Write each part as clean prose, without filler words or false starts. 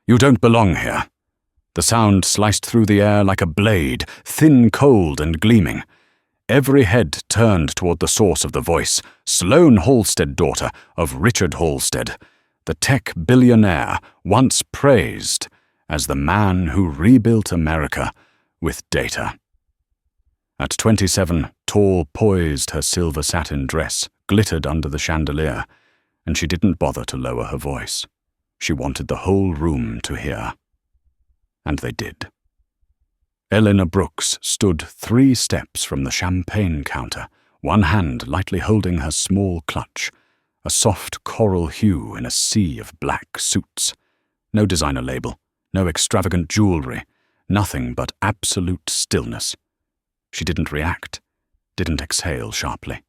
You don't belong here." The sound sliced through the air like a blade, thin, cold, and gleaming. Every head turned toward the source of the voice, Sloane Halstead, daughter of Richard Halstead, the tech billionaire once praised as the man who rebuilt America with data. At 27, tall poised, her silver satin dress glittered under the chandelier, and she didn't bother to lower her voice. She wanted the whole room to hear. And they did. Eleanor Brooks stood 3 steps from the champagne counter, one hand lightly holding her small clutch, a soft coral hue in a sea of black suits. No designer label, no extravagant jewelry, nothing but absolute stillness. She didn't react, didn't exhale sharply,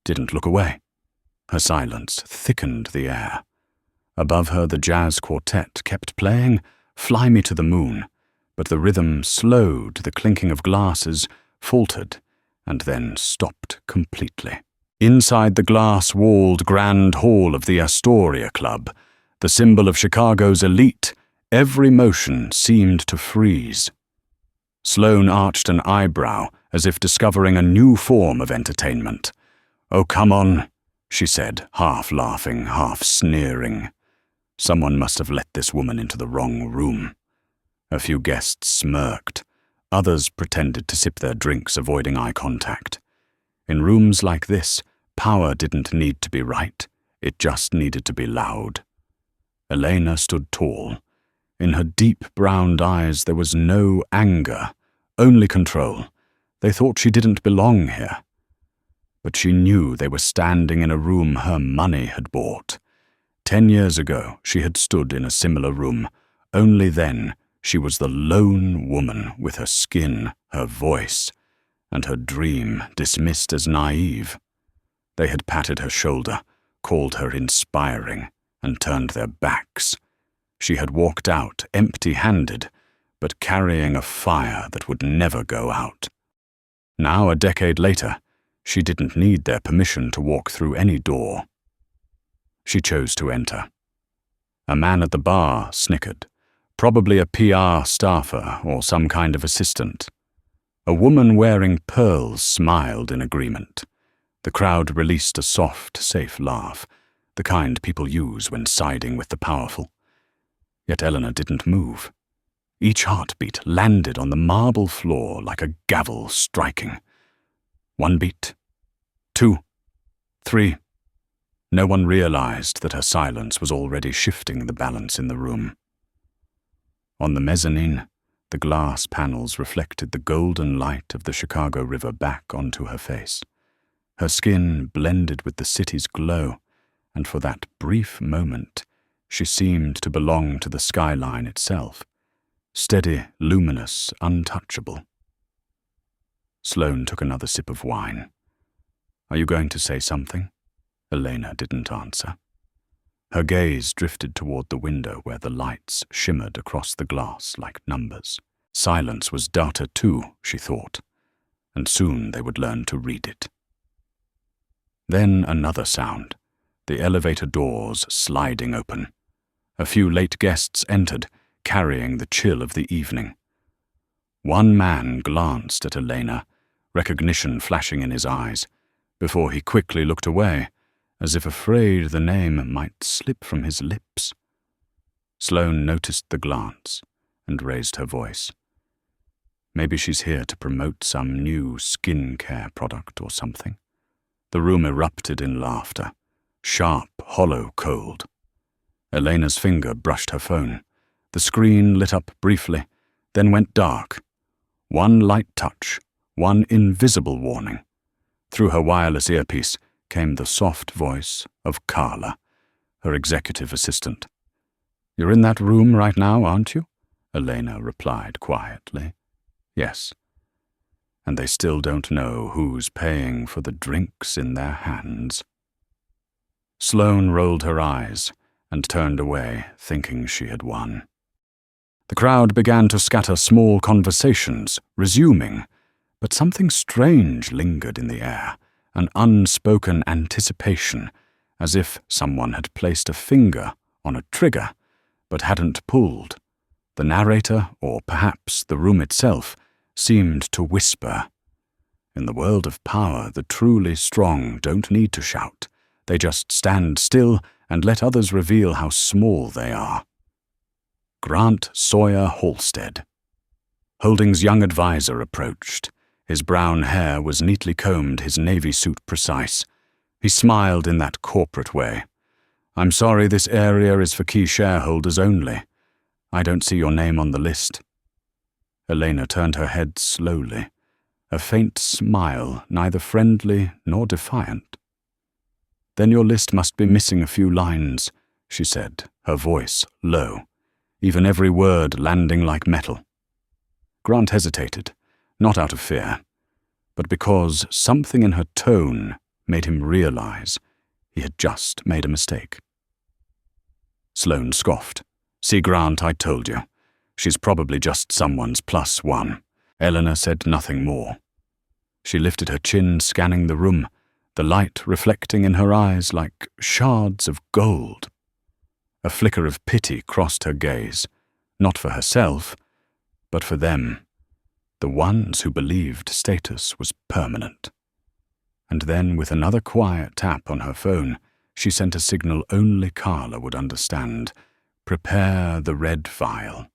didn't look away. Her silence thickened the air. Above her the jazz quartet kept playing "Fly Me to the Moon," but the rhythm slowed, the clinking of glasses faltered, and then stopped completely. Inside the glass-walled grand hall of the Astoria Club, the symbol of Chicago's elite, every motion seemed to freeze. Sloane arched an eyebrow as if discovering a new form of entertainment. "Oh, come on," she said, half laughing, half sneering. Someone must have let this woman into the wrong room. A few guests smirked. Others pretended to sip their drinks, avoiding eye contact. In rooms like this, power didn't need to be right. It just needed to be loud. Elena stood tall. In her deep brown eyes there was no anger, only control. They thought she didn't belong here. But she knew they were standing in a room her money had bought. 10 years ago, she had stood in a similar room. Only then, she was the lone woman with her skin, her voice, and her dream dismissed as naive. They had patted her shoulder, called her inspiring, and turned their backs. She had walked out empty-handed, but carrying a fire that would never go out. Now, a decade later, she didn't need their permission to walk through any door. She chose to enter. A man at the bar snickered, probably a PR staffer or some kind of assistant. A woman wearing pearls smiled in agreement. The crowd released a soft, safe laugh, the kind people use when siding with the powerful. Yet Eleanor didn't move. Each heartbeat landed on the marble floor like a gavel striking. 1 beat, 2, 3. No one realized that her silence was already shifting the balance in the room. On the mezzanine, the glass panels reflected the golden light of the Chicago River back onto her face. Her skin blended with the city's glow, and for that brief moment, she seemed to belong to the skyline itself, steady, luminous, untouchable. Sloane took another sip of wine. "Are you going to say something?" Elena didn't answer. Her gaze drifted toward the window where the lights shimmered across the glass like numbers. Silence was data too, she thought, and soon they would learn to read it. Then another sound, the elevator doors sliding open. A few late guests entered, carrying the chill of the evening. One man glanced at Elena, recognition flashing in his eyes, before he quickly looked away, as if afraid the name might slip from his lips. Sloane noticed the glance and raised her voice. Maybe she's here to promote some new skincare product or something. The room erupted in laughter, sharp, hollow, cold. Elena's finger brushed her phone. The screen lit up briefly, then went dark. One light touch, one invisible warning. Through her wireless earpiece came the soft voice of Carla, her executive assistant. "You're in that room right now, aren't you?" Elena replied quietly. "Yes." And they still don't know who's paying for the drinks in their hands. Sloane rolled her eyes and turned away, thinking she had won. The crowd began to scatter small conversations, resuming, but something strange lingered in the air, an unspoken anticipation, as if someone had placed a finger on a trigger, but hadn't pulled. The narrator, or perhaps the room itself, seemed to whisper. In the world of power, the truly strong don't need to shout. They just stand still and let others reveal how small they are. Grant Sawyer Halstead. Holding's young advisor approached. His brown hair was neatly combed, his navy suit precise. He smiled in that corporate way. "I'm sorry, this area is for key shareholders only. I don't see your name on the list." Elena turned her head slowly, a faint smile, neither friendly nor defiant. "Then your list must be missing a few lines," she said, her voice low, even every word landing like metal. Grant hesitated, not out of fear, but because something in her tone made him realize he had just made a mistake. Sloane scoffed. "See, Grant, I told you. She's probably just someone's +1. Eleanor said nothing more. She lifted her chin, scanning the room, the light reflecting in her eyes like shards of gold. A flicker of pity crossed her gaze, not for herself, but for them, the ones who believed status was permanent. And then, with another quiet tap on her phone, she sent a signal only Carla would understand. "Prepare the red vial."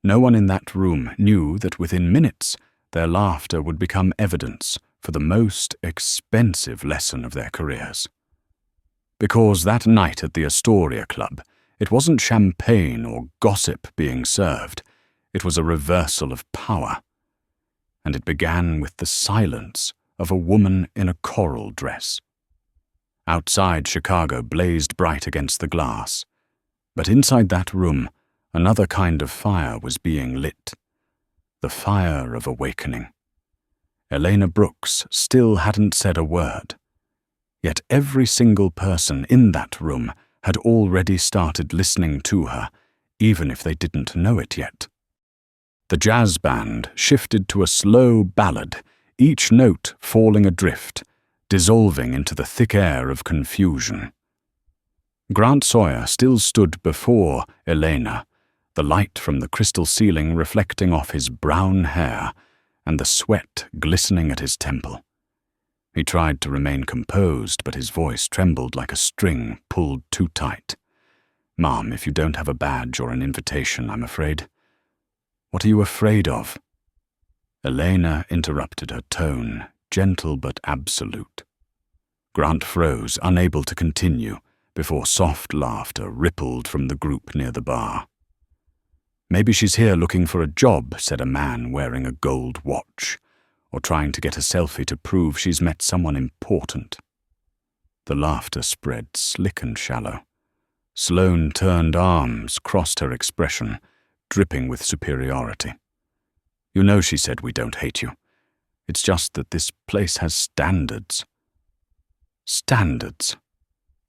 No one in that room knew that within minutes their laughter would become evidence for the most expensive lesson of their careers. Because that night at the Astoria Club, it wasn't champagne or gossip being served, it was a reversal of power. And it began with the silence of a woman in a coral dress. Outside, Chicago blazed bright against the glass, but inside that room, another kind of fire was being lit. The fire of awakening. Elena Brooks still hadn't said a word. Yet every single person in that room had already started listening to her, even if they didn't know it yet. The jazz band shifted to a slow ballad, each note falling adrift, dissolving into the thick air of confusion. Grant Sawyer still stood before Elena, the light from the crystal ceiling reflecting off his brown hair and the sweat glistening at his temple. He tried to remain composed, but his voice trembled like a string pulled too tight. "Ma'am, if you don't have a badge or an invitation, I'm afraid." "What are you afraid of?" Elena interrupted, her tone gentle but absolute. Grant froze, unable to continue, before soft laughter rippled from the group near the bar. "Maybe she's here looking for a job," said a man wearing a gold watch, "or trying to get a selfie to prove she's met someone important." The laughter spread slick and shallow. Sloane turned arms, crossed her expression, dripping with superiority. "You know," she said, "we don't hate you. It's just that this place has standards." "Standards?"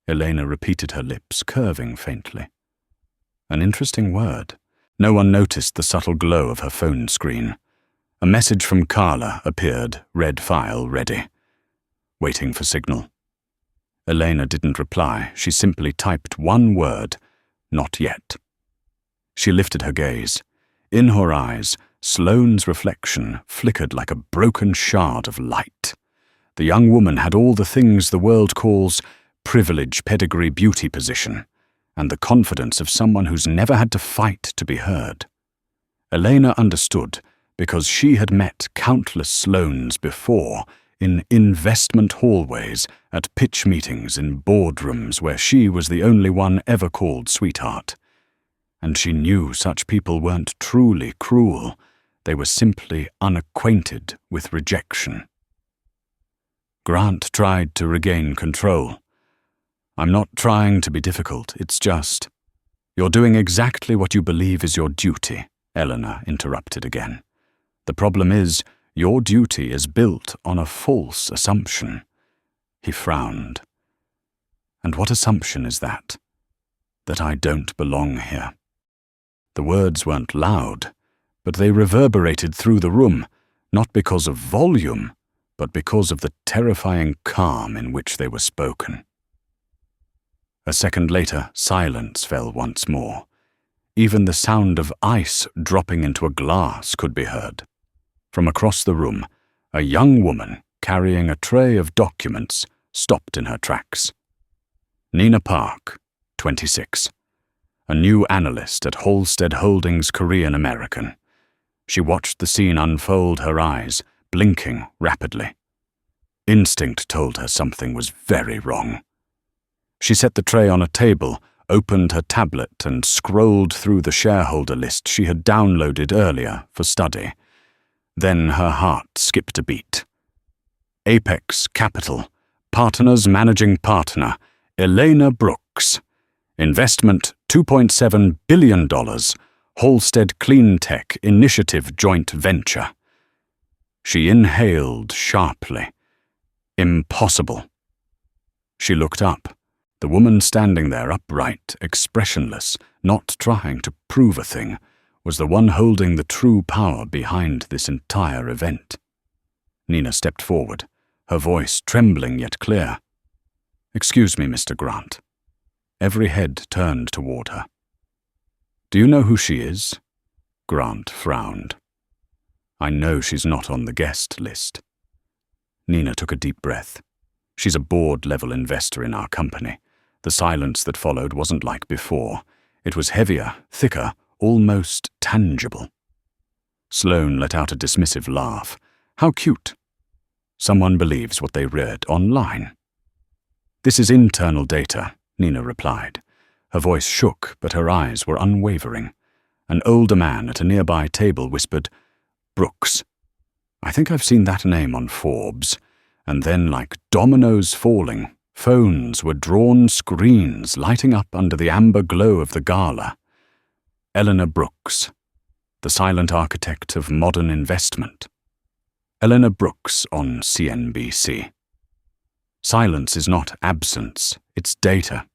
Elena repeated, her lips curving faintly. An interesting word. No one noticed the subtle glow of her phone screen. A message from Carla appeared, red file ready. Waiting for signal. Elena didn't reply. She simply typed one word, "Not yet." She lifted her gaze. In her eyes, Sloane's reflection flickered like a broken shard of light. The young woman had all the things the world calls privilege, pedigree, beauty, position, and the confidence of someone who's never had to fight to be heard. Elena understood because she had met countless Sloanes before, in investment hallways, at pitch meetings, in boardrooms where she was the only one ever called sweetheart. And she knew such people weren't truly cruel. They were simply unacquainted with rejection. Grant tried to regain control. "I'm not trying to be difficult, it's just—" "You're doing exactly what you believe is your duty," Eleanor interrupted again. "The problem is, your duty is built on a false assumption." He frowned. "And what assumption is that?" "That I don't belong here." The words weren't loud, but they reverberated through the room, not because of volume, but because of the terrifying calm in which they were spoken. A second later, silence fell once more. Even the sound of ice dropping into a glass could be heard. From across the room, a young woman carrying a tray of documents stopped in her tracks. Nina Park, 26. A new analyst at Halstead Holdings Korean American. She watched the scene unfold, her eyes blinking rapidly. Instinct told her something was very wrong. She set the tray on a table, opened her tablet and scrolled through the shareholder list she had downloaded earlier for study. Then her heart skipped a beat. Apex Capital, Partners Managing Partner, Elena Brooks. Investment $2.7 billion, Halstead Clean Tech Initiative Joint Venture. She inhaled sharply. Impossible. She looked up. The woman standing there upright, expressionless, not trying to prove a thing, was the one holding the true power behind this entire event. Nina stepped forward, her voice trembling yet clear. "Excuse me, Mr. Grant." Every head turned toward her. "Do you know who she is?" Grant frowned. "I know she's not on the guest list." Nina took a deep breath. "She's a board-level investor in our company." The silence that followed wasn't like before. It was heavier, thicker, almost tangible. Sloane let out a dismissive laugh. "How cute." "Someone believes what they read online." "This is internal data," Nina replied. Her voice shook, but her eyes were unwavering. An older man at a nearby table whispered, "Brooks. I think I've seen that name on Forbes." And then, like dominoes falling, phones were drawn screens lighting up under the amber glow of the gala. Eleanor Brooks, the silent architect of modern investment. Eleanor Brooks on CNBC. Silence is not absence, it's data.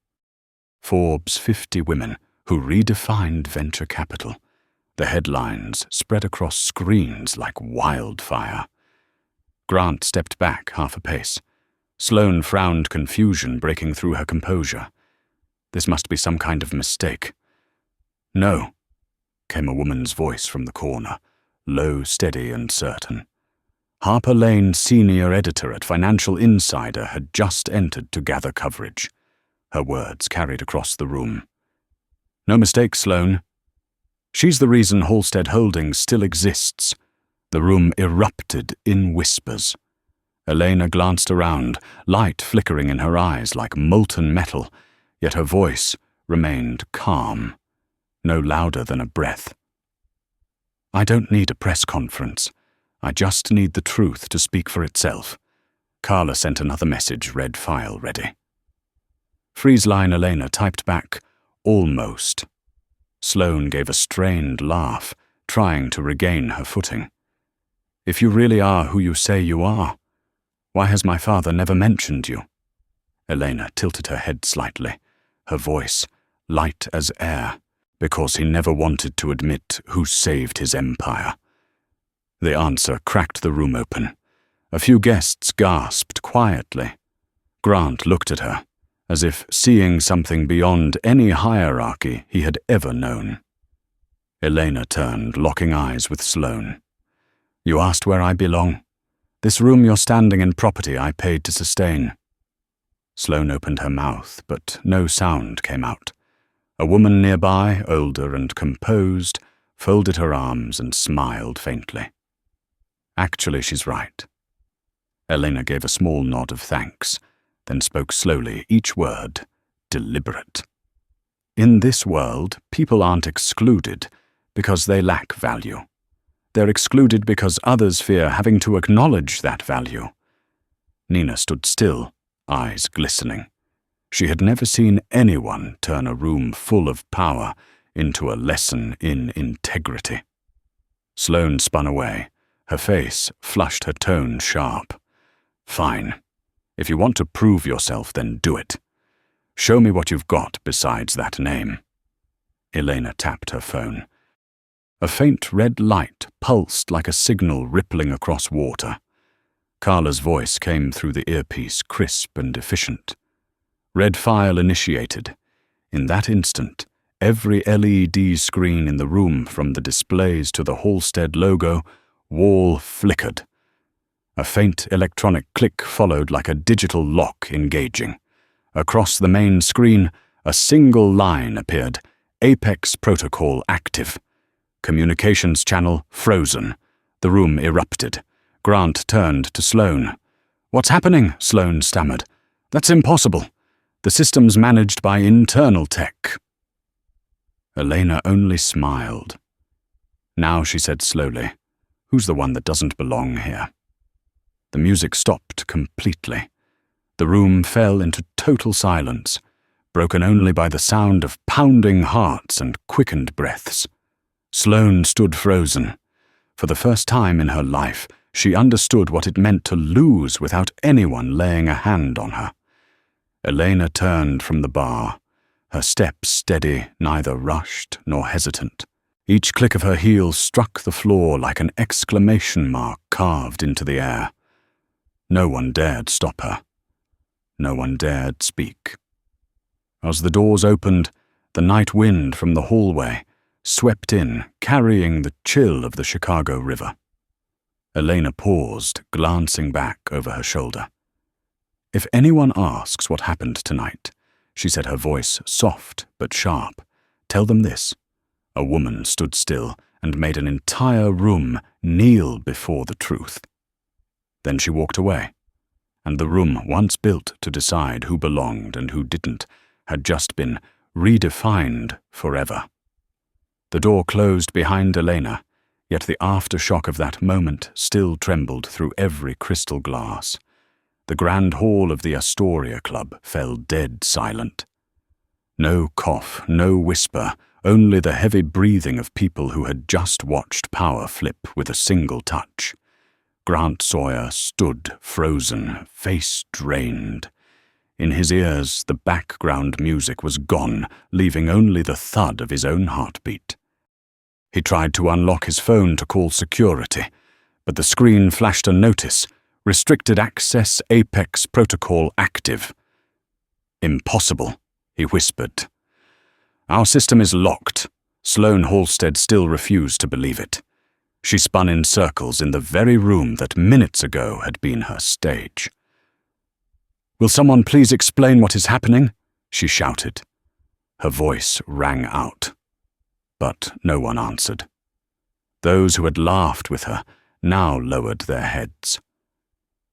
Forbes 50 women who redefined venture capital. The headlines spread across screens like wildfire. Grant stepped back half a pace. Sloane frowned, confusion breaking through her composure. This must be some kind of mistake. "No," came a woman's voice from the corner, low, steady, and certain. Harper Lane, senior editor at Financial Insider, had just entered to gather coverage. Her words carried across the room. "No mistake, Sloane. She's the reason Halstead Holdings still exists." The room erupted in whispers. Elena glanced around, light flickering in her eyes like molten metal, yet her voice remained calm, no louder than a breath. "I don't need a press conference. I just need the truth to speak for itself." Carla sent another message, red file ready. Freeze line Elena typed back, "Almost." Sloane gave a strained laugh, trying to regain her footing. "If you really are who you say you are, why has my father never mentioned you?" Elena tilted her head slightly, her voice light as air, "Because he never wanted to admit who saved his empire." The answer cracked the room open. A few guests gasped quietly. Grant looked at her, as if seeing something beyond any hierarchy he had ever known. Elena turned, locking eyes with Sloane. "You asked where I belong? This room you're standing in property I paid to sustain." Sloane opened her mouth, but no sound came out. A woman nearby, older and composed, folded her arms and smiled faintly. "Actually, she's right." Elena gave a small nod of thanks, then spoke slowly, each word deliberate. "In this world, people aren't excluded because they lack value. They're excluded because others fear having to acknowledge that value." Nina stood still, eyes glistening. She had never seen anyone turn a room full of power into a lesson in integrity. Sloane spun away. Her face flushed, her tone sharp. "Fine. If you want to prove yourself, then do it. Show me what you've got besides that name." Elena tapped her phone. A faint red light pulsed like a signal rippling across water. Carla's voice came through the earpiece, crisp and efficient. "Red file initiated." In that instant, Every LED screen in the room, from the displays to the Halstead logo, wall flickered. A faint electronic click followed like a digital lock engaging. Across the main screen, a single line appeared: Apex protocol active. Communications channel frozen. The room erupted. Grant turned to Sloane. "What's happening?" Sloane stammered. "That's impossible. The system's managed by internal tech." Elena only smiled. "Now," she said slowly, "who's the one that doesn't belong here?" The music stopped completely. The room fell into total silence, broken only by the sound of pounding hearts and quickened breaths. Sloane stood frozen. For the first time in her life, she understood what it meant to lose without anyone laying a hand on her. Elena turned from the bar, her steps steady, neither rushed nor hesitant. Each click of her heels struck the floor like an exclamation mark carved into the air. No one dared stop her. No one dared speak. As the doors opened, the night wind from the hallway swept in, carrying the chill of the Chicago River. Elena paused, glancing back over her shoulder. "If anyone asks what happened tonight," she said, her voice soft but sharp, "tell them this. A woman stood still and made an entire room kneel before the truth." Then she walked away, and the room once built to decide who belonged and who didn't had just been redefined forever. The door closed behind Elena, yet the aftershock of that moment still trembled through every crystal glass. The grand hall of the Astoria Club fell dead silent. No cough, no whisper, only the heavy breathing of people who had just watched power flip with a single touch. Grant Sawyer stood frozen, face drained. In his ears, the background music was gone, leaving only the thud of his own heartbeat. He tried to unlock his phone to call security, but the screen flashed a notice: "Restricted access, Apex protocol active." "Impossible," he whispered. "Our system is locked." Sloane Halstead still refused to believe it. She spun in circles in the very room that minutes ago had been her stage. "Will someone please explain what is happening?" she shouted. Her voice rang out, but no one answered. Those who had laughed with her now lowered their heads.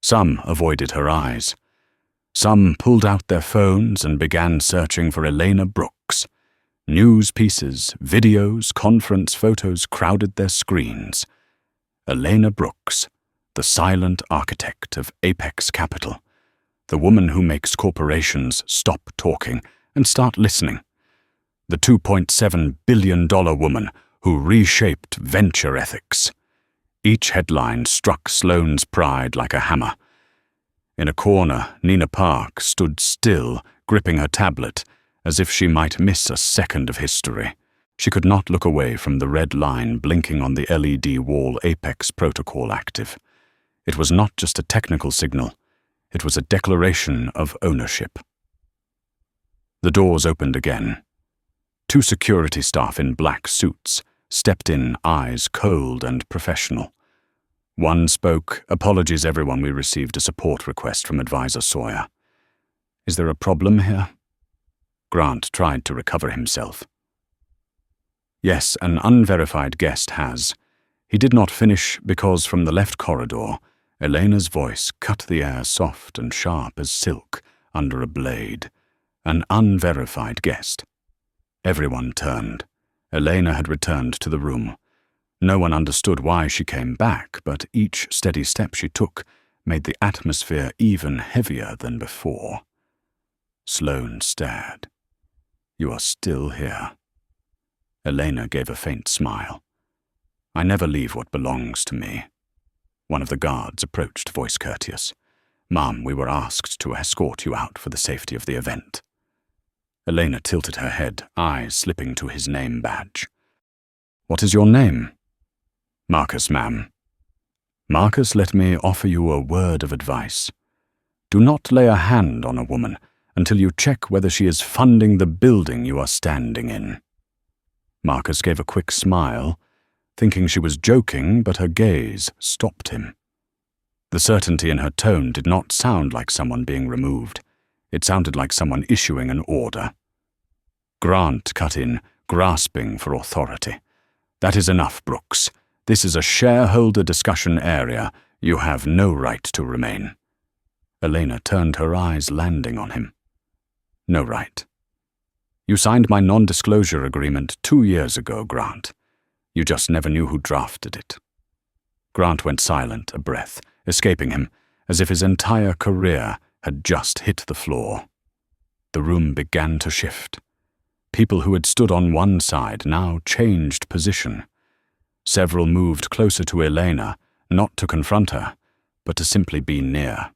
Some avoided her eyes. Some pulled out their phones and began searching for Elena Brooks. News pieces, videos, conference photos crowded their screens. Elena Brooks, the silent architect of Apex Capital, the woman who makes corporations stop talking and start listening. The $2.7 billion woman who reshaped venture ethics. Each headline struck Sloane's pride like a hammer. In a corner, Nina Park stood still, gripping her tablet, as if she might miss a second of history. She could not look away from the red line blinking on the LED wall: Apex protocol active. It was not just a technical signal. It was a declaration of ownership. The doors opened again. 2 security staff in black suits stepped in, eyes cold and professional. One spoke, "Apologies everyone, we received a support request from Advisor Sawyer." "Is there a problem here?" Grant tried to recover himself. "Yes, an unverified guest has." He did not finish because from the left corridor, Elena's voice cut the air soft and sharp as silk under a blade. An unverified guest. Everyone turned. Elena had returned to the room. No one understood why she came back, but each steady step she took made the atmosphere even heavier than before. Sloane stared. "You are still here." Elena gave a faint smile. "I never leave what belongs to me." One of the guards approached, voice courteous. "Ma'am, we were asked to escort you out for the safety of the event." Elena tilted her head, eyes slipping to his name badge. "What is your name?" "Marcus, ma'am." "Marcus, let me offer you a word of advice. Do not lay a hand on a woman until you check whether she is funding the building you are standing in." Marcus gave a quick smile, thinking she was joking, but her gaze stopped him. The certainty in her tone did not sound like someone being removed. It sounded like someone issuing an order. Grant cut in, grasping for authority. "That is enough, Brooks. This is a shareholder discussion area. You have no right to remain." Elena turned her eyes, landing on him. "No right. You signed my non-disclosure agreement 2 years ago, Grant. You just never knew who drafted it." Grant went silent, a breath, escaping him, as if his entire career had just hit the floor. The room began to shift. People who had stood on one side now changed position. Several moved closer to Elena, not to confront her, but to simply be near.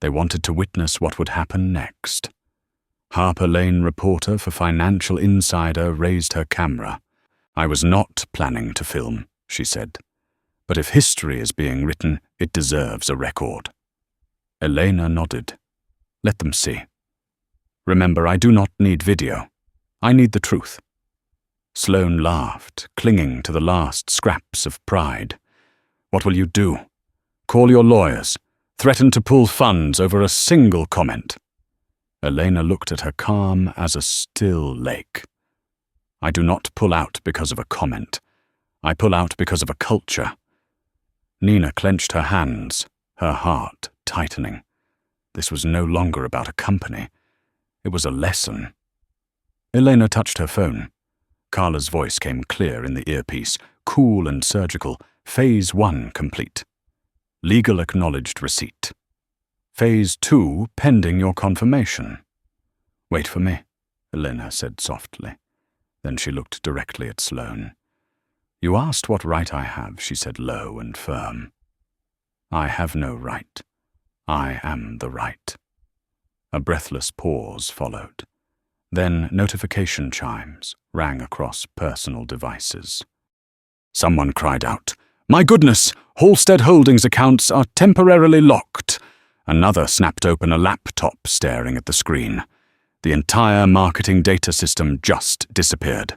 They wanted to witness what would happen next. Harper Lane reporter for Financial Insider raised her camera. "I was not planning to film," she said. "But if history is being written, it deserves a record." Elena nodded. "Let them see. Remember, I do not need video. I need the truth." Sloane laughed, clinging to the last scraps of pride. "What will you do? Call your lawyers? Threaten to pull funds over a single comment?" Elena looked at her calm as a still lake. "I do not pull out because of a comment. I pull out because of a culture." Nina clenched her hands, her heart tightening. This was no longer about a company. It was a lesson. Elena touched her phone. Carla's voice came clear in the earpiece, cool and surgical. Phase 1 complete. Legal acknowledged receipt. Phase 2 pending your confirmation. "Wait for me," Elena said softly. Then she looked directly at Sloane. "You asked what right I have," she said low and firm. "I have no right. I am the right." A breathless pause followed. Then notification chimes rang across personal devices. Someone cried out, "My goodness! Halstead Holdings accounts are temporarily locked." Another snapped open a laptop, staring at the screen. The entire marketing data system just disappeared.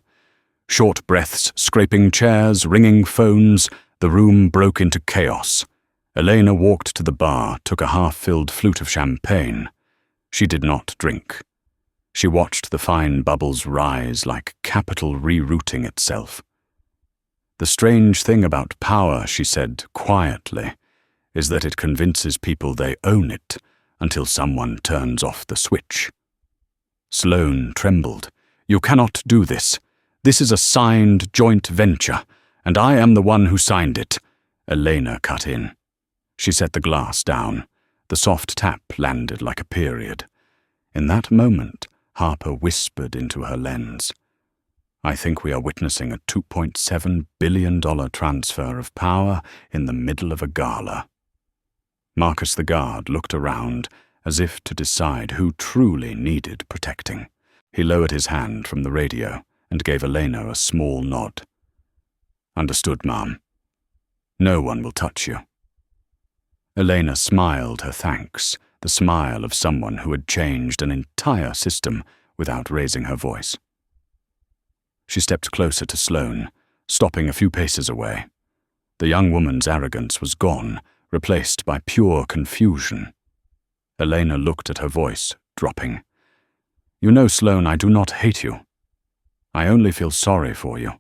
Short breaths, scraping chairs, ringing phones, the room broke into chaos. Elena walked to the bar, took a half-filled flute of champagne. She did not drink. She watched the fine bubbles rise like capital rerouting itself. "The strange thing about power," she said quietly, "is that it convinces people they own it until someone turns off the switch." Sloane trembled. "You cannot do this. This is a signed joint venture, and I am the one who signed it." Elena cut in. She set the glass down. The soft tap landed like a period. In that moment, Harper whispered into her lens, "I think we are witnessing a $2.7 billion transfer of power in the middle of a gala." Marcus the guard looked around as if to decide who truly needed protecting. He lowered his hand from the radio and gave Elena a small nod. "Understood, ma'am. No one will touch you." Elena smiled her thanks, the smile of someone who had changed an entire system without raising her voice. She stepped closer to Sloane, stopping a few paces away. The young woman's arrogance was gone, replaced by pure confusion. Elena looked at her voice, dropping. "You know, Sloane, I do not hate you. I only feel sorry for you.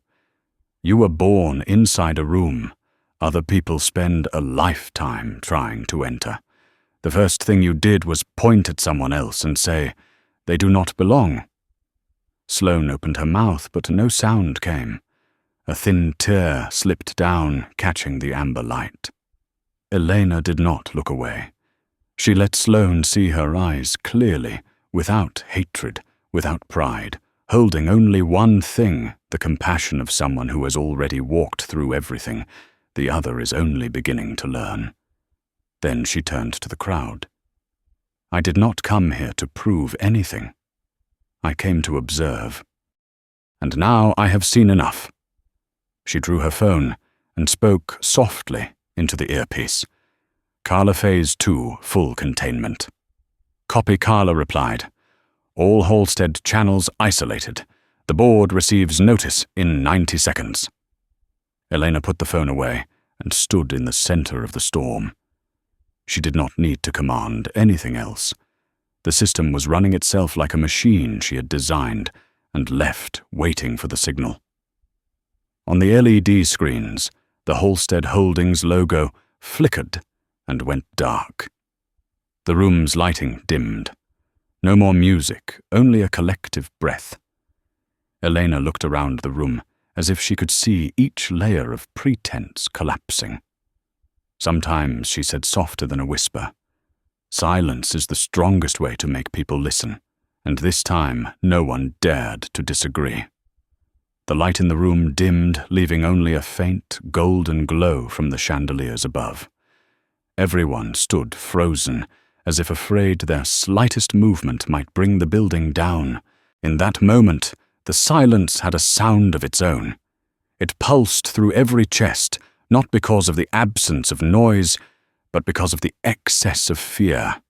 You were born inside a room. Other people spend a lifetime trying to enter. The first thing you did was point at someone else and say, 'They do not belong.'" Sloane opened her mouth, but no sound came. A thin tear slipped down, catching the amber light. Elena did not look away. She let Sloane see her eyes clearly, without hatred, without pride, holding only one thing, the compassion of someone who has already walked through everything. The other is only beginning to learn. Then she turned to the crowd. "I did not come here to prove anything. I came to observe. And now I have seen enough." She drew her phone and spoke softly into the earpiece. "Carla Phase 2, full containment." Copy Carla replied. "All Halstead channels isolated. The board receives notice in 90 seconds. Elena put the phone away and stood in the center of the storm. She did not need to command anything else. The system was running itself like a machine she had designed and left waiting for the signal. On the LED screens, the Halstead Holdings logo flickered and went dark. The room's lighting dimmed. No more music, only a collective breath. Elena looked around the room as if she could see each layer of pretense collapsing. Sometimes she said softer than a whisper, "Silence is the strongest way to make people listen," and this time no one dared to disagree. The light in the room dimmed, leaving only a faint, golden glow from the chandeliers above. Everyone stood frozen, as if afraid their slightest movement might bring the building down. In that moment, the silence had a sound of its own. It pulsed through every chest, not because of the absence of noise, but because of the excess of fear.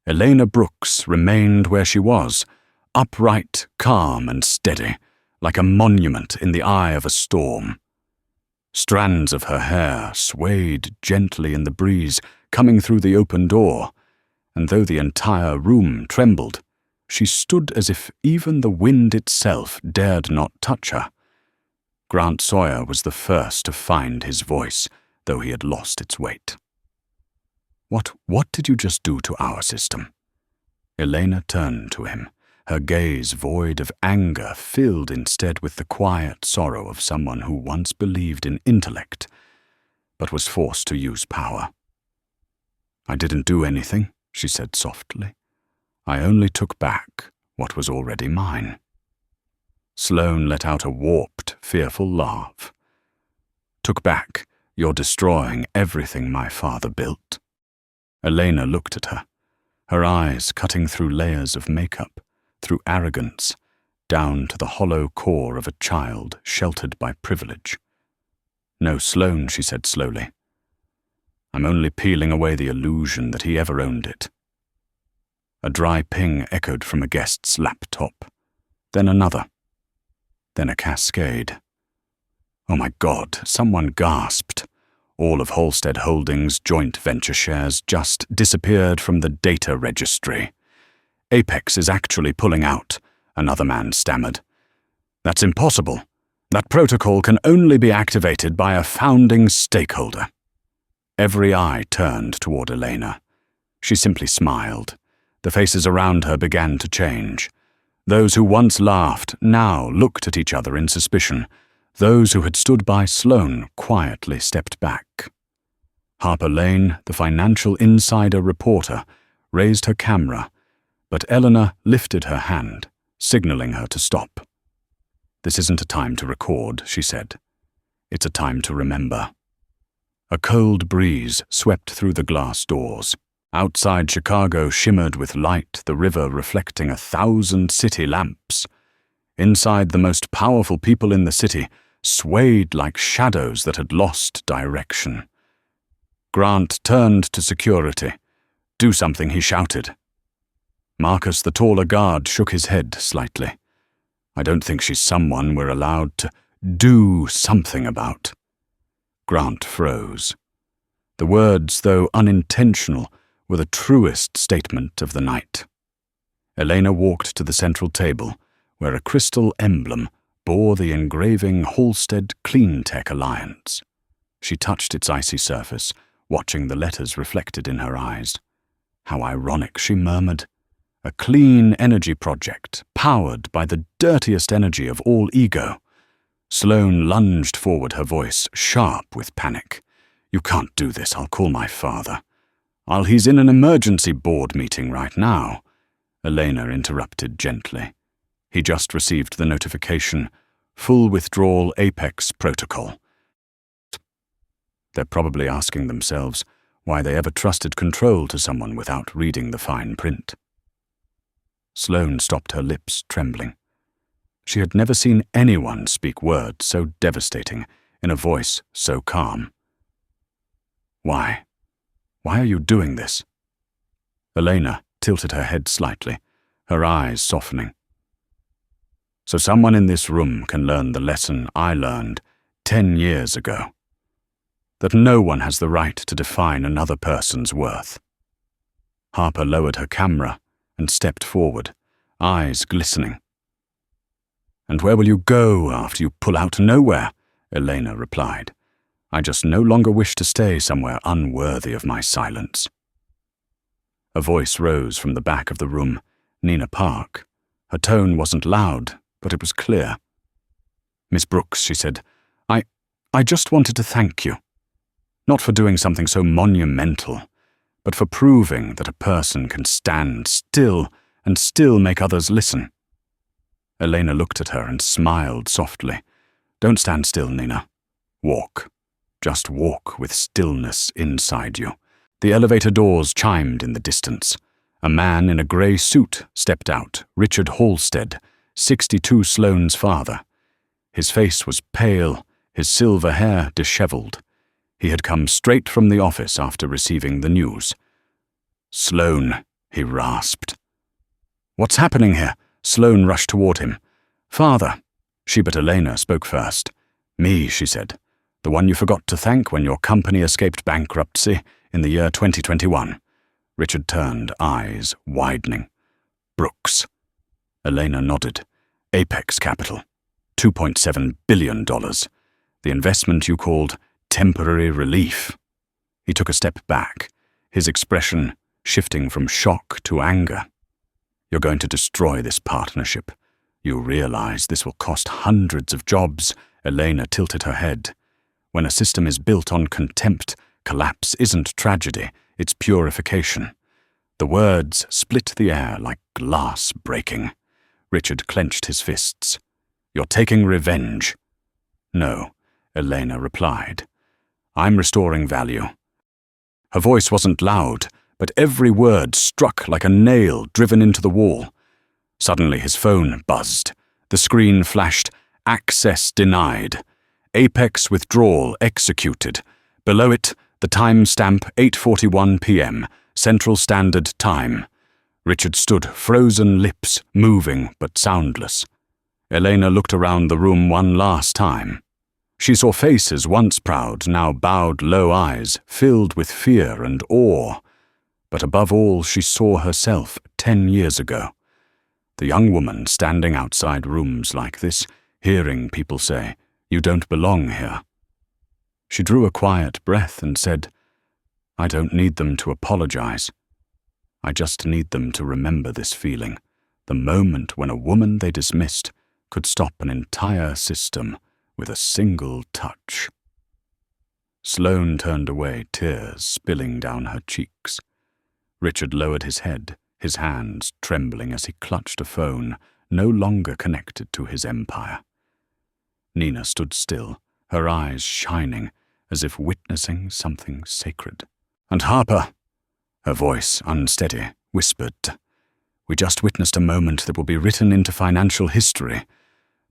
Elena Brooks remained where she was, upright, calm, and steady, like a monument in the eye of a storm. Strands of her hair swayed gently in the breeze coming through the open door, and though the entire room trembled, she stood as if even the wind itself dared not touch her. Grant Sawyer was the first to find his voice, though he had lost its weight. What did you just do to our system?" Elena turned to him, her gaze void of anger, filled instead with the quiet sorrow of someone who once believed in intellect, but was forced to use power. "I didn't do anything," she said softly. "I only took back what was already mine." Sloane let out a warped, fearful laugh. "Took back? You're destroying everything my father built." Elena looked at her, her eyes cutting through layers of makeup, through arrogance, down to the hollow core of a child sheltered by privilege. "No, Sloane," she said slowly. "I'm only peeling away the illusion that he ever owned it." A dry ping echoed from a guest's laptop, then another, then a cascade. "Oh my God," someone gasped. All of Halstead Holdings' joint venture shares just disappeared from the data registry. "Apex is actually pulling out," another man stammered. "That's impossible. That protocol can only be activated by a founding stakeholder." Every eye turned toward Elena. She simply smiled. The faces around her began to change. Those who once laughed now looked at each other in suspicion. Those who had stood by Sloane quietly stepped back. Harper Lane, the financial insider reporter, raised her camera, but Eleanor lifted her hand, signaling her to stop. "This isn't a time to record," she said. "It's a time to remember." A cold breeze swept through the glass doors. Outside Chicago shimmered with light, the river reflecting 1,000 city lamps. Inside, the most powerful people in the city swayed like shadows that had lost direction. Grant turned to security. "Do something," he shouted. Marcus, the taller guard, shook his head slightly. "I don't think she's someone we're allowed to do something about." Grant froze. The words, though unintentional, were the truest statement of the night. Elena walked to the central table, where a crystal emblem bore the engraving Halstead Clean Tech Alliance. She touched its icy surface, watching the letters reflected in her eyes. "How ironic," she murmured. "A clean energy project, powered by the dirtiest energy of all ego." Sloane lunged forward, her voice sharp with panic. "You can't do this. I'll call my father." He's in an emergency board meeting right now," Elena interrupted gently. "He just received the notification, full withdrawal Apex protocol." They're probably asking themselves why they ever trusted control to someone without reading the fine print. Sloane stopped, her lips trembling. She had never seen anyone speak words so devastating in a voice so calm. "Why? Why are you doing this?" Elena tilted her head slightly, her eyes softening. So someone in this room can learn the lesson I learned 10 years ago. That no one has the right to define another person's worth. Harper lowered her camera and stepped forward, eyes glistening. "And where will you go after you pull out? Nowhere," Elena replied. "I just no longer wish to stay somewhere unworthy of my silence." A voice rose from the back of the room, Nina Park. Her tone wasn't loud, but it was clear. "Miss Brooks," she said, I just wanted to thank you. Not for doing something so monumental, but for proving that a person can stand still and still make others listen." Elena looked at her and smiled softly. "Don't stand still, Nina. Walk. Just walk with stillness inside you." The elevator doors chimed in the distance. A man in a grey suit stepped out, Richard Halstead, 62 Sloane's father. His face was pale, his silver hair dishevelled. He had come straight from the office after receiving the news. "Sloane," he rasped. "What's happening here?" Sloane rushed toward him. "Father." She, but Elena spoke first. "Me," she said. "The one you forgot to thank when your company escaped bankruptcy in the year 2021. Richard turned, eyes widening. "Brooks." Elena nodded. "Apex Capital. $2.7 billion. The investment you called temporary relief." He took a step back, his expression shifting from shock to anger. "You're going to destroy this partnership. You realize this will cost hundreds of jobs." Elena tilted her head. "When a system is built on contempt, collapse isn't tragedy, it's purification." The words split the air like glass breaking. Richard clenched his fists. "You're taking revenge." "No," Elena replied. "I'm restoring value." Her voice wasn't loud, but every word struck like a nail driven into the wall. Suddenly his phone buzzed. The screen flashed, "Access denied. Apex withdrawal executed." Below it, the timestamp 8:41 p.m., Central Standard Time. Richard stood, frozen lips moving but soundless. Elena looked around the room one last time. She saw faces once proud, now bowed low eyes, filled with fear and awe. But above all, she saw herself 10 years ago. The young woman standing outside rooms like this, hearing people say, "You don't belong here." She drew a quiet breath and said, "I don't need them to apologize. I just need them to remember this feeling, the moment when a woman they dismissed could stop an entire system with a single touch." Sloane turned away, tears spilling down her cheeks. Richard lowered his head, his hands trembling as he clutched a phone no longer connected to his empire. Nina stood still, her eyes shining, as if witnessing something sacred. "And Harper," her voice unsteady, whispered, "we just witnessed a moment that will be written into financial history.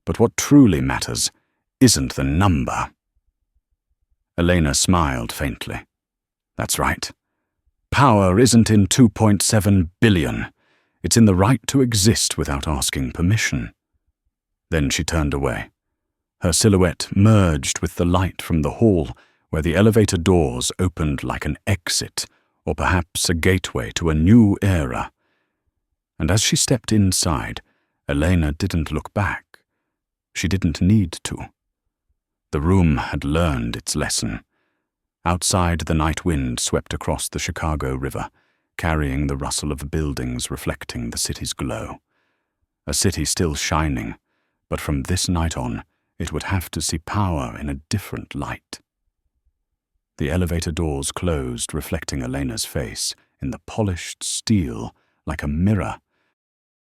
But what truly matters isn't the number." Elena smiled faintly. "That's right. Power isn't in 2.7 billion. It's in the right to exist without asking permission." Then she turned away. Her silhouette merged with the light from the hall, where the elevator doors opened like an exit, or perhaps a gateway to a new era. And as she stepped inside, Elena didn't look back. She didn't need to. The room had learned its lesson. Outside, the night wind swept across the Chicago River, carrying the rustle of buildings reflecting the city's glow. A city still shining, but from this night on, it would have to see power in a different light. The elevator doors closed, reflecting Elena's face in the polished steel like a mirror.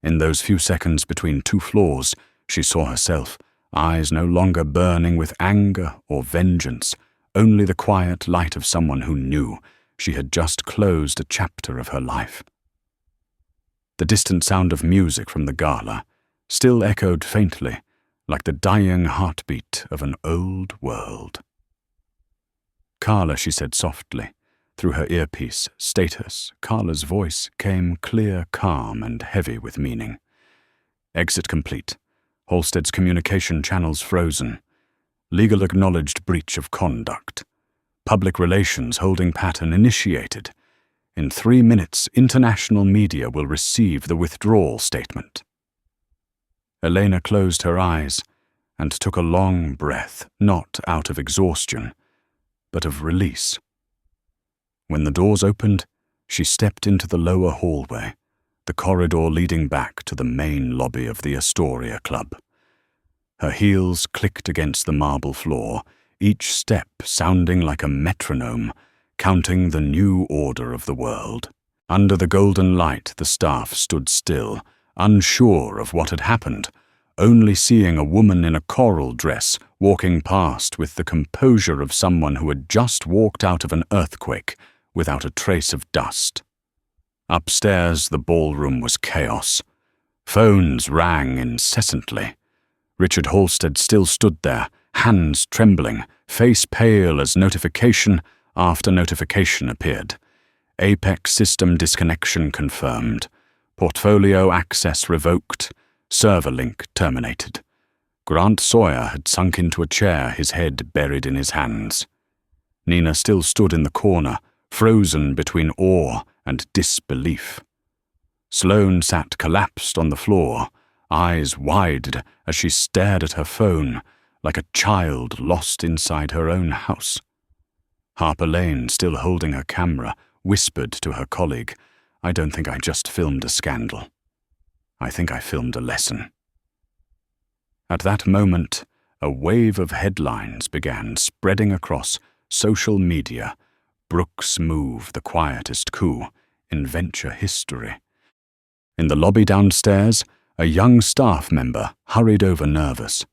In those few seconds between two floors, she saw herself, eyes no longer burning with anger or vengeance, only the quiet light of someone who knew she had just closed a chapter of her life. The distant sound of music from the gala still echoed faintly, like the dying heartbeat of an old world. "Carla," she said softly. Through her earpiece, status, Carla's voice came clear, calm, and heavy with meaning. "Exit complete. Halstead's communication channels frozen. Legal acknowledged breach of conduct. Public relations holding pattern initiated. In 3 minutes, international media will receive the withdrawal statement. Elena closed her eyes and took a long breath, not out of exhaustion, but of release. When the doors opened, she stepped into the lower hallway, the corridor leading back to the main lobby of the Astoria Club. Her heels clicked against the marble floor, each step sounding like a metronome, counting the new order of the world. Under the golden light, the staff stood still, unsure of what had happened, only seeing a woman in a coral dress walking past with the composure of someone who had just walked out of an earthquake without a trace of dust. Upstairs, the ballroom was chaos. Phones rang incessantly. Richard Halstead still stood there, hands trembling, face pale as notification after notification appeared. Apex system disconnection confirmed. Portfolio access revoked. Server link terminated. Grant Sawyer had sunk into a chair, his head buried in his hands. Nina still stood in the corner, frozen between awe and disbelief. Sloane sat collapsed on the floor, eyes wide as she stared at her phone, like a child lost inside her own house. Harper Lane, still holding her camera, whispered to her colleague, "I don't think I just filmed a scandal. I think I filmed a lesson." At that moment, a wave of headlines began spreading across social media. Brooks' move, the quietest coup in venture history. In the lobby downstairs, a young staff member hurried over nervous.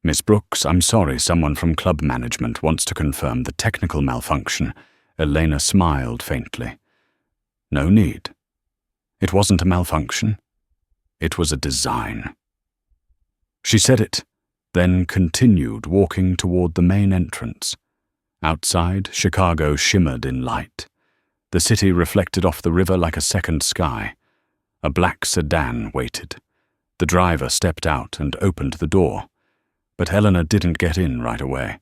"Miss Brooks, I'm sorry, someone from club management wants to confirm the technical malfunction." Elena smiled faintly. "No need. It wasn't a malfunction. It was a design." She said it, then continued walking toward the main entrance. Outside, Chicago shimmered in light. The city reflected off the river like a second sky. A black sedan waited. The driver stepped out and opened the door. But Helena didn't get in right away.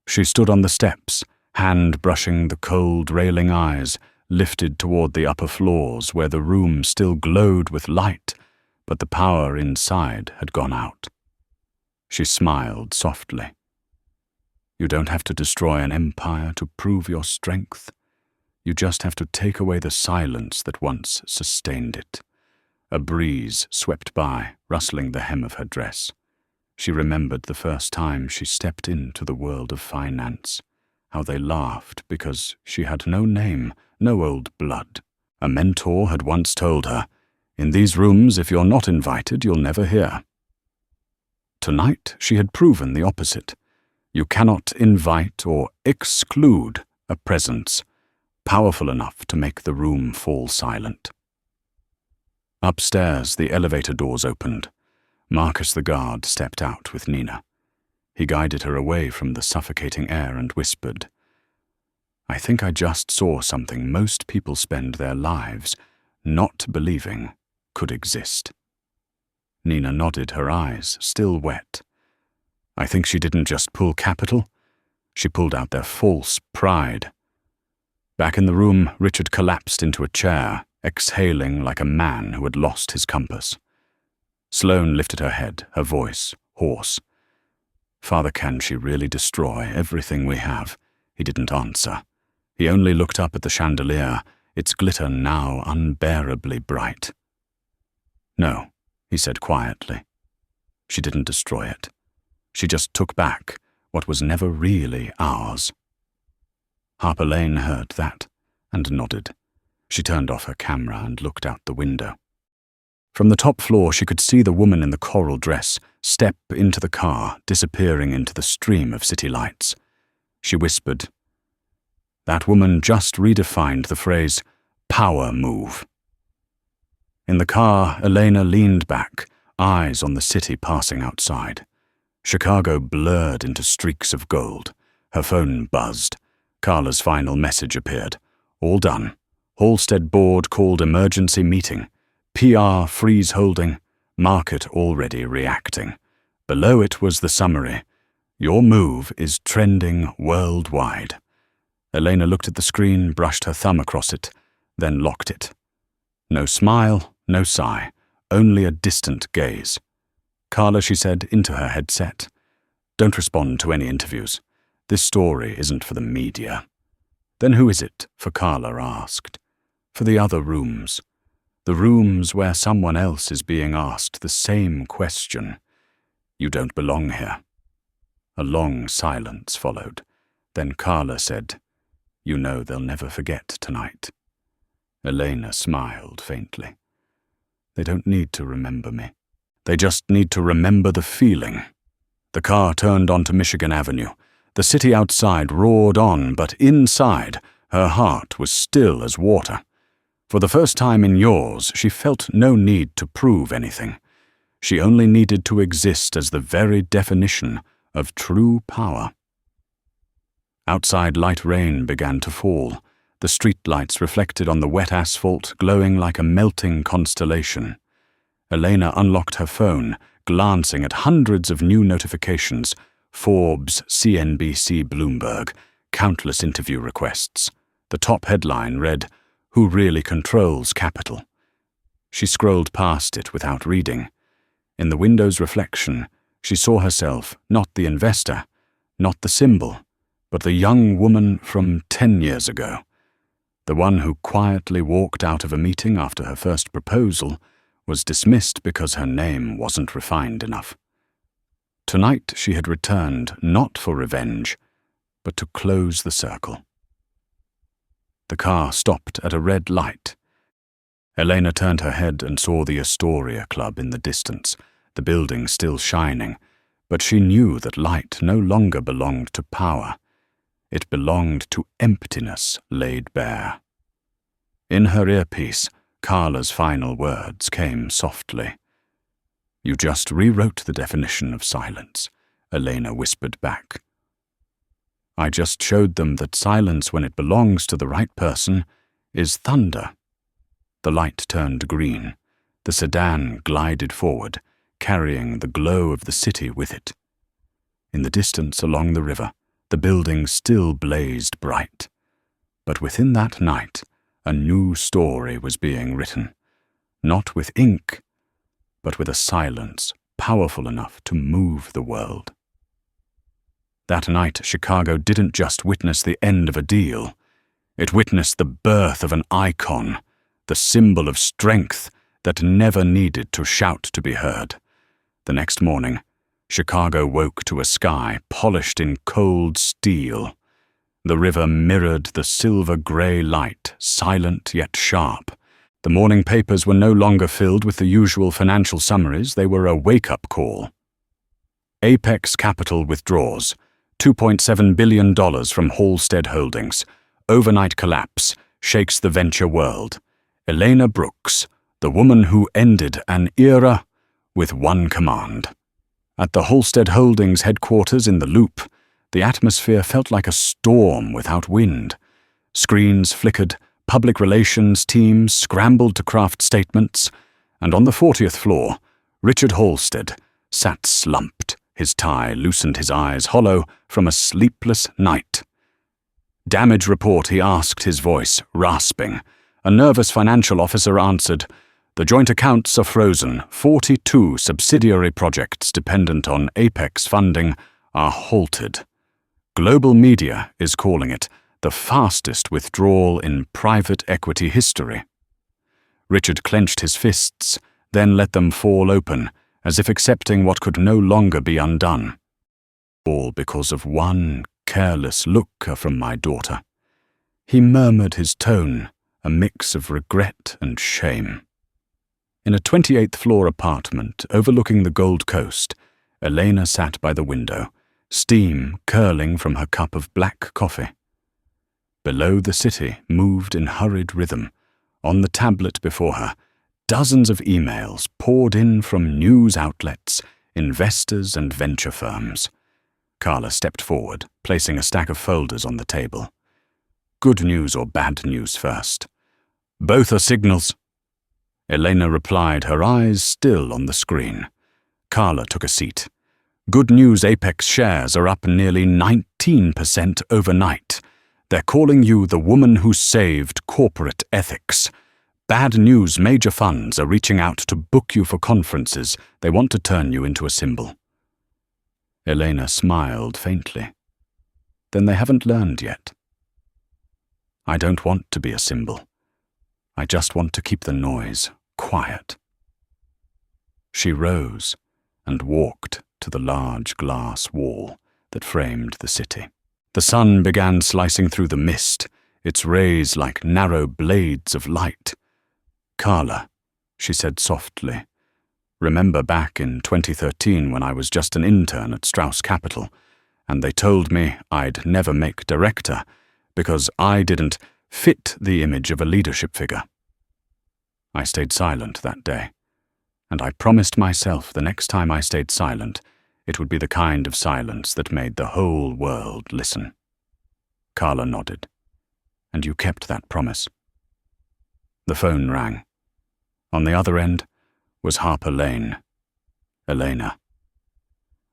She stood on the steps, hand brushing the cold, railing eyes, lifted toward the upper floors where the room still glowed with light, but the power inside had gone out. She smiled softly. "You don't have to destroy an empire to prove your strength. You just have to take away the silence that once sustained it." A breeze swept by, rustling the hem of her dress. She remembered the first time she stepped into the world of finance, how they laughed because she had no name, no old blood. A mentor had once told her, "In these rooms, if you're not invited, you'll never hear." Tonight, she had proven the opposite. You cannot invite or exclude a presence powerful enough to make the room fall silent. Upstairs, the elevator doors opened. Marcus the guard stepped out with Nina. He guided her away from the suffocating air and whispered, "I think I just saw something most people spend their lives not believing could exist." Nina nodded, her eyes still wet. "I think she didn't just pull capital. She pulled out their false pride." Back in the room, Richard collapsed into a chair, exhaling like a man who had lost his compass. Sloane lifted her head, her voice hoarse. "Father, can she really destroy everything we have?" He didn't answer. He only looked up at the chandelier, its glitter now unbearably bright. "No," he said quietly. "She didn't destroy it. She just took back what was never really ours." Harper Lane heard that and nodded. She turned off her camera and looked out the window. From the top floor, she could see the woman in the coral dress step into the car, disappearing into the stream of city lights. She whispered. That woman just redefined the phrase, power move. In the car, Elena leaned back, eyes on the city passing outside. Chicago blurred into streaks of gold. Her phone buzzed. Carla's final message appeared. All done. Halstead board called emergency meeting. PR freeze holding. market already reacting. Below it was the summary: "Your move is trending worldwide." Elena looked at the screen, brushed her thumb across it, then locked it. No smile, no sigh, only a distant gaze. "Carla," she said into her headset, "don't respond to any interviews. This story isn't for the media." "Then who is it?" for Carla asked. "For the other rooms. The rooms where someone else is being asked the same question. You don't belong here." A long silence followed. Then Carla said, "You know they'll never forget tonight." Elena smiled faintly. "They don't need to remember me. They just need to remember the feeling." The car turned onto Michigan Avenue. The city outside roared on, but inside, her heart was still as water. For the first time in years, she felt no need to prove anything. She only needed to exist as the very definition of true power. Outside, light rain began to fall, the streetlights reflected on the wet asphalt glowing like a melting constellation. Elena unlocked her phone, glancing at hundreds of new notifications: Forbes, CNBC, Bloomberg, countless interview requests. The top headline read, "Who really controls capital?" She scrolled past it without reading. In the window's reflection, she saw herself, not the investor, not the symbol, but the young woman from 10 years ago. The one who quietly walked out of a meeting after her first proposal was dismissed because her name wasn't refined enough. Tonight she had returned not for revenge, but to close the circle. The car stopped at a red light. Elena turned her head and saw the Astoria Club in the distance, the building still shining, but she knew that light no longer belonged to power. It belonged to emptiness laid bare. In her earpiece, Carla's final words came softly. "You just rewrote the definition of silence," Elena whispered back. "I just showed them that silence, when it belongs to the right person, is thunder." The light turned green. The sedan glided forward, carrying the glow of the city with it. In the distance along the river, the buildings still blazed bright. But within that night, a new story was being written, not with ink, but with a silence powerful enough to move the world. That night, Chicago didn't just witness the end of a deal. It witnessed the birth of an icon, the symbol of strength that never needed to shout to be heard. The next morning, Chicago woke to a sky polished in cold steel. The river mirrored the silver-gray light, silent yet sharp. The morning papers were no longer filled with the usual financial summaries. They were a wake-up call. Apex Capital withdraws. $2.7 billion from Halstead Holdings. Overnight collapse shakes the venture world. Elena Brooks, the woman who ended an era with one command. At the Halstead Holdings headquarters in the Loop, the atmosphere felt like a storm without wind. Screens flickered, public relations teams scrambled to craft statements, and on the 40th floor, Richard Halstead sat slumped. His tie loosened, his eyes hollow from a sleepless night. "Damage report," he asked, his voice rasping. A nervous financial officer answered, "The joint accounts are frozen. 42 subsidiary projects dependent on Apex funding are halted. Global media is calling it the fastest withdrawal in private equity history." Richard clenched his fists, then let them fall open, as if accepting what could no longer be undone. "All because of one careless look from my daughter." He murmured, his tone a mix of regret and shame. In a 28th floor apartment overlooking the Gold Coast, Elena sat by the window, steam curling from her cup of black coffee. Below, the city moved in hurried rhythm. On the tablet before her, dozens of emails poured in from news outlets, investors and venture firms. Carla stepped forward, placing a stack of folders on the table. "Good news or bad news first?" "Both are signals." Elena replied, her eyes still on the screen. Carla took a seat. Good news, Apex shares are up nearly 19% overnight. They're calling you the woman who saved corporate ethics. Bad news, major funds are reaching out to book you for conferences. They want to turn you into a symbol. Elena smiled faintly. Then they haven't learned yet. I don't want to be a symbol. I just want to keep the noise quiet. She rose and walked to the large glass wall that framed the city. The sun began slicing through the mist, its rays like narrow blades of light. Carla, she said softly, remember back in 2013 when I was just an intern at Strauss Capital, and they told me I'd never make director because I didn't fit the image of a leadership figure. I stayed silent that day, and I promised myself the next time I stayed silent, it would be the kind of silence that made the whole world listen. Carla nodded. And you kept that promise. The phone rang. On the other end was Harper Lane. Elena.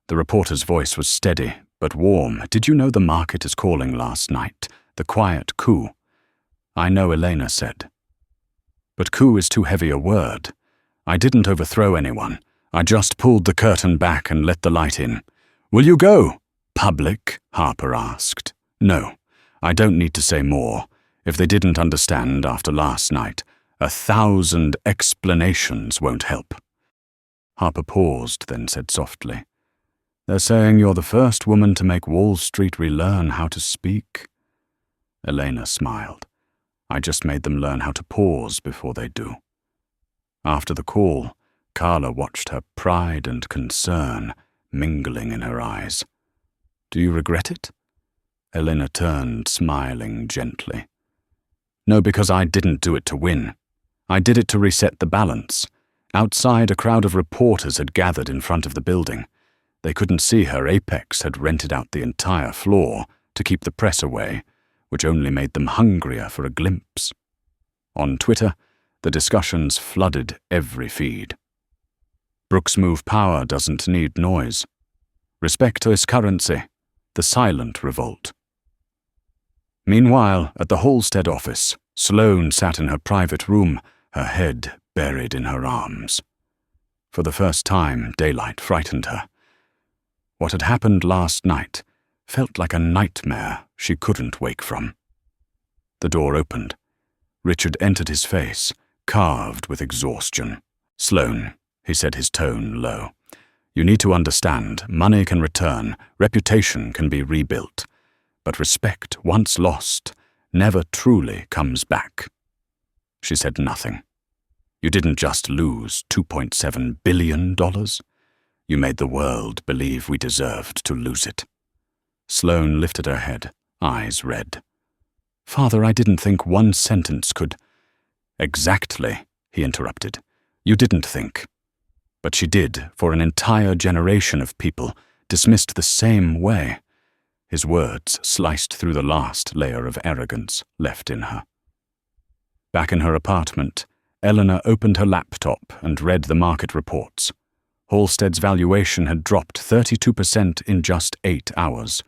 The reporter's voice was steady, but warm. Did you know the market is calling last night? The quiet coup. I know, Elena said. But coup is too heavy a word. I didn't overthrow anyone. I just pulled the curtain back and let the light in. Will you go? Public? Harper asked. No, I don't need to say more. If they didn't understand after last night, 1,000 explanations won't help. Harper paused, then said softly, They're saying you're the first woman to make Wall Street relearn how to speak. Elena smiled. I just made them learn how to pause before they do. After the call, Carla watched her pride and concern mingling in her eyes. Do you regret it? Elena turned, smiling gently. No, because I didn't do it to win. I did it to reset the balance. Outside, a crowd of reporters had gathered in front of the building. They couldn't see her. Apex had rented out the entire floor to keep the press away, which only made them hungrier for a glimpse. On Twitter, the discussions flooded every feed. Brooks' move power doesn't need noise. Respect is currency, the silent revolt. Meanwhile, at the Halstead office, Sloane sat in her private room, her head buried in her arms. For the first time, daylight frightened her. What had happened last night felt like a nightmare she couldn't wake from. The door opened. Richard entered his face, carved with exhaustion. Sloane, he said, his tone low. You need to understand, money can return, reputation can be rebuilt, but respect, once lost, never truly comes back. She said nothing. You didn't just lose $2.7 billion. You made the world believe we deserved to lose it. Sloane lifted her head, eyes red. Father, I didn't think one sentence could... Exactly, he interrupted. You didn't think. But she did, for an entire generation of people, dismissed the same way. His words sliced through the last layer of arrogance left in her. Back in her apartment, Eleanor opened her laptop and read the market reports. Halstead's valuation had dropped 32% in just 8 hours.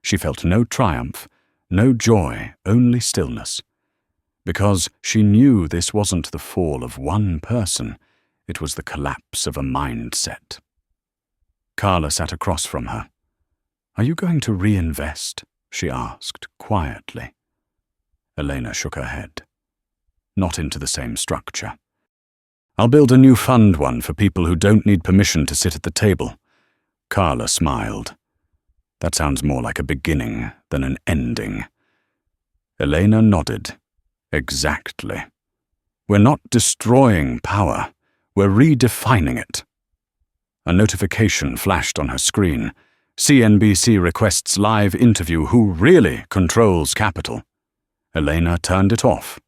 She felt no triumph, no joy, only stillness. Because she knew this wasn't the fall of one person, it was the collapse of a mindset. Carla sat across from her. Are you going to reinvest? She asked, quietly. Elena shook her head. Not into the same structure. I'll build a new fund one for people who don't need permission to sit at the table. Carla smiled. That sounds more like a beginning than an ending. Elena nodded. Exactly. We're not destroying power. We're redefining it. A notification flashed on her screen. CNBC requests live interview who really controls capital. Elena turned it off.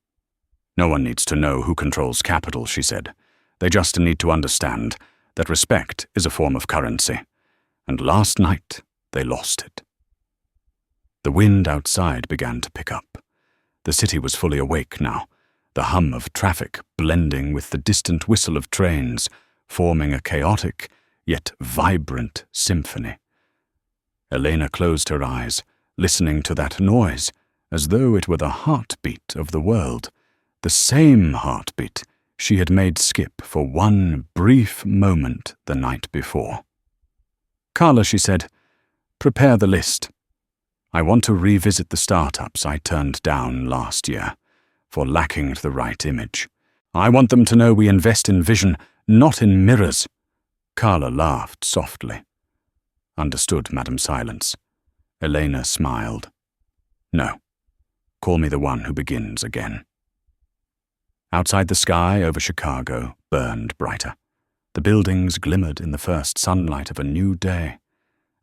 No one needs to know who controls capital, she said. They just need to understand that respect is a form of currency. And last night, they lost it. The wind outside began to pick up. The city was fully awake now. the hum of traffic blending with the distant whistle of trains, forming a chaotic yet vibrant symphony. Elena closed her eyes, listening to that noise as though it were the heartbeat of the world, the same heartbeat she had made skip for one brief moment the night before. "Carla," she said, "prepare the list. I want to revisit the startups I turned down last year for lacking the right image. I want them to know we invest in vision, not in mirrors." Carla laughed softly. "Understood, Madam Silence." Elena smiled. "No. Call me the one who begins again." Outside, the sky over Chicago burned brighter. The buildings glimmered in the first sunlight of a new day,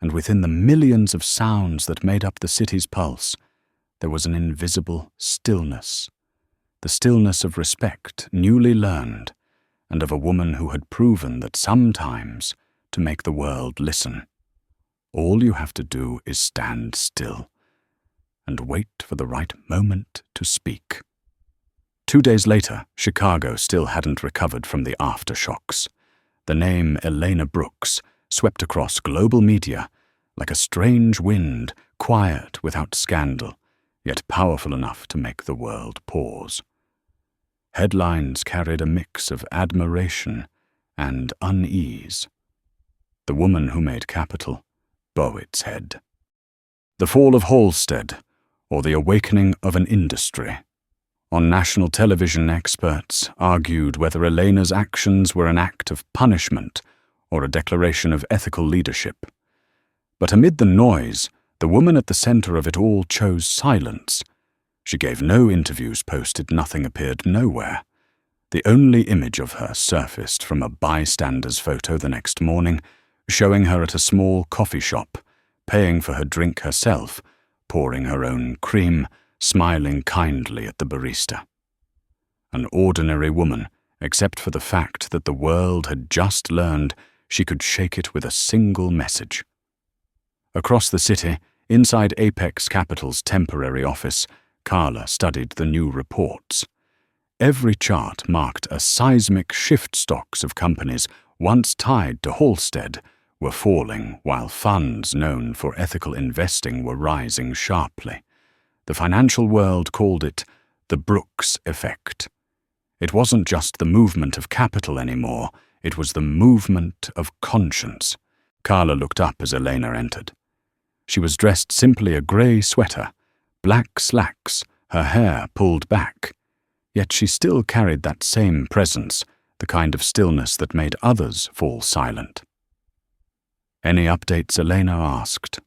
and within the millions of sounds that made up the city's pulse, there was an invisible stillness, the stillness of respect newly learned, and of a woman who had proven that sometimes, to make the world listen, all you have to do is stand still and wait for the right moment to speak. 2 days later, Chicago still hadn't recovered from the aftershocks. The name Elena Brooks swept across global media like a strange wind, quiet without scandal, yet powerful enough to make the world pause. Headlines carried a mix of admiration and unease. The woman who made capital bow its head. The fall of Halstead, or the awakening of an industry. On national television, experts argued whether Elena's actions were an act of punishment or a declaration of ethical leadership. But amid the noise, the woman at the center of it all chose silence. She gave no interviews, posted nothing, appeared nowhere. The only image of her surfaced from a bystander's photo the next morning, showing her at a small coffee shop, paying for her drink herself, pouring her own cream, smiling kindly at the barista. An ordinary woman, except for the fact that the world had just learned she could shake it with a single message. Across the city, inside Apex Capital's temporary office, Carla studied the new reports. Every chart marked a seismic shift. Stocks of companies once tied to Halstead were falling, while funds known for ethical investing were rising sharply. The financial world called it the Brooks effect. It wasn't just the movement of capital anymore, it was the movement of conscience. Carla looked up as Elena entered. She was dressed simply a grey sweater, black slacks, her hair pulled back. Yet she still carried that same presence, the kind of stillness that made others fall silent. "Any updates?" Elena asked.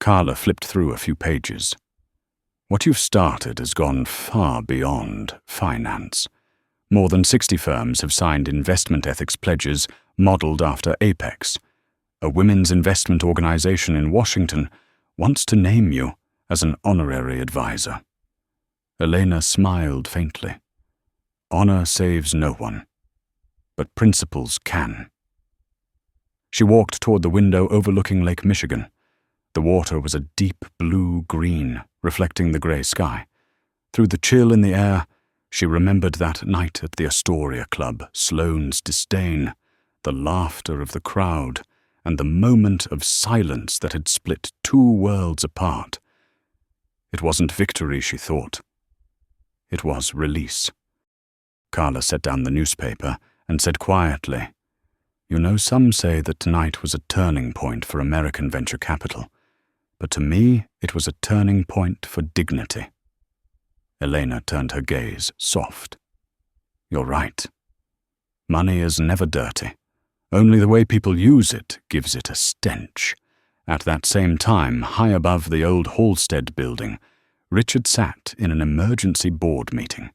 Carla flipped through a few pages. "What you've started has gone far beyond finance. More than 60 firms have signed investment ethics pledges modeled after Apex. A women's investment organization in Washington wants to name you as an honorary advisor." Elena smiled faintly. "Honor saves no one, but principles can." She walked toward the window overlooking Lake Michigan. The water was a deep blue-green, reflecting the grey sky. Through the chill in the air, she remembered that night at the Astoria Club, Sloane's disdain, the laughter of the crowd, and the moment of silence that had split 2 worlds apart. It wasn't victory, she thought. It was release. Carla set down the newspaper and said quietly, "You know, some say that tonight was a turning point for American venture capital, but to me it was a turning point for dignity." Elena turned her gaze soft. "You're right. Money is never dirty. Only the way people use it gives it a stench." At that same time, high above the old Halstead building, Richard sat in an emergency board meeting.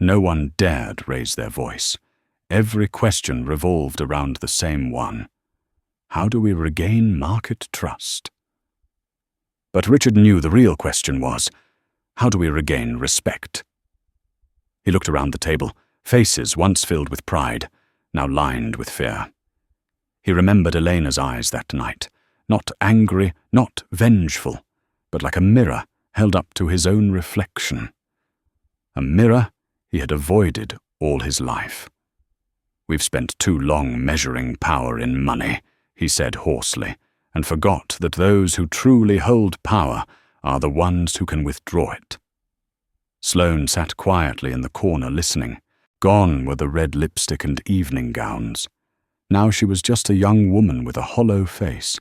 No one dared raise their voice. Every question revolved around the same one. How do we regain market trust? But Richard knew the real question was, how do we regain respect? He looked around the table, faces once filled with pride, now lined with fear. He remembered Elena's eyes that night, not angry, not vengeful, but like a mirror held up to his own reflection. A mirror he had avoided all his life. "We've spent too long measuring power in money," he said hoarsely, and forgot that those who truly hold power are the ones who can withdraw it. Sloane sat quietly in the corner listening. Gone were the red lipstick and evening gowns. Now she was just a young woman with a hollow face.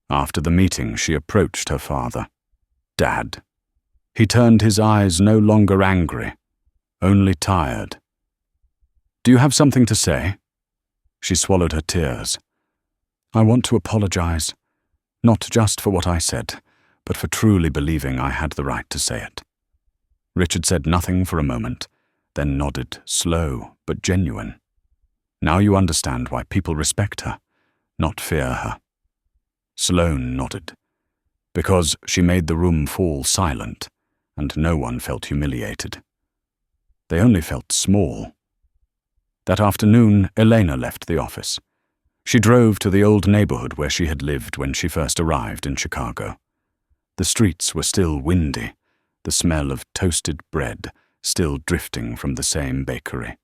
After the meeting, she approached her father. "Dad." He turned his eyes no longer angry, only tired. "Do you have something to say?" She swallowed her tears. "I want to apologize, not just for what I said, but for truly believing I had the right to say it." Richard said nothing for a moment, then nodded, slow but genuine. "Now you understand why people respect her, not fear her." Sloane nodded, because she made the room fall silent, and no one felt humiliated. They only felt small. That afternoon, Elena left the office. She drove to the old neighborhood where she had lived when she first arrived in Chicago. The streets were still windy, the smell of toasted bread still drifting from the same bakery.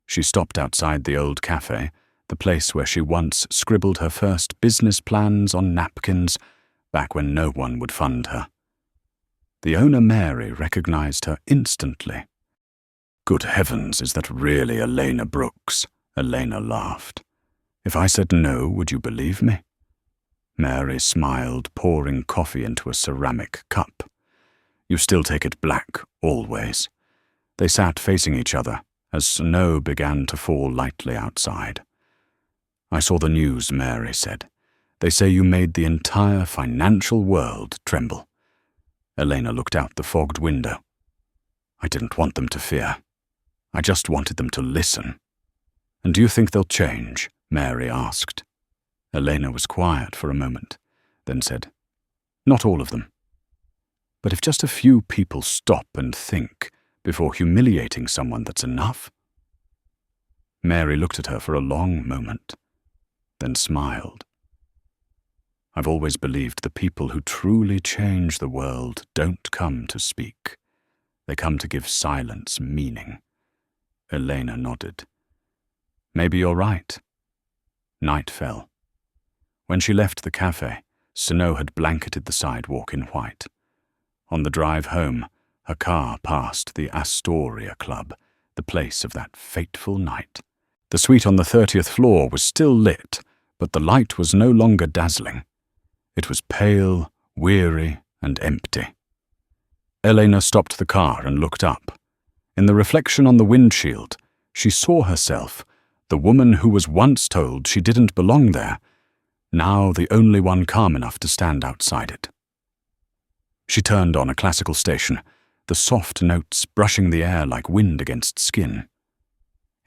She stopped outside the old cafe, the place where she once scribbled her first business plans on napkins back when no one would fund her. The owner, Mary, recognized her instantly. "Good heavens, is that really Elena Brooks?" Elena laughed. "If I said no, would you believe me?" Mary smiled, pouring coffee into a ceramic cup. "You still take it black, always." They sat facing each other as snow began to fall lightly outside. "I saw the news," Mary said. "They say you made the entire financial world tremble." Elena looked out the fogged window. "I didn't want them to fear. I just wanted them to listen." "And do you think they'll change?" Mary asked. Elena was quiet for a moment, then said, "Not all of them. But if just a few people stop and think before humiliating someone, that's enough." Mary looked at her for a long moment, then smiled. "I've always believed the people who truly change the world don't come to speak. They come to give silence meaning." Elena nodded. "Maybe you're right." Night fell. When she left the cafe, snow had blanketed the sidewalk in white. On the drive home, her car passed the Astoria Club, the place of that fateful night. The suite on the 30th floor was still lit, but the light was no longer dazzling. It was pale, weary, and empty. Elena stopped the car and looked up. In the reflection on the windshield, she saw herself, the woman who was once told she didn't belong there, now the only one calm enough to stand outside it. She turned on a classical station, the soft notes brushing the air like wind against skin.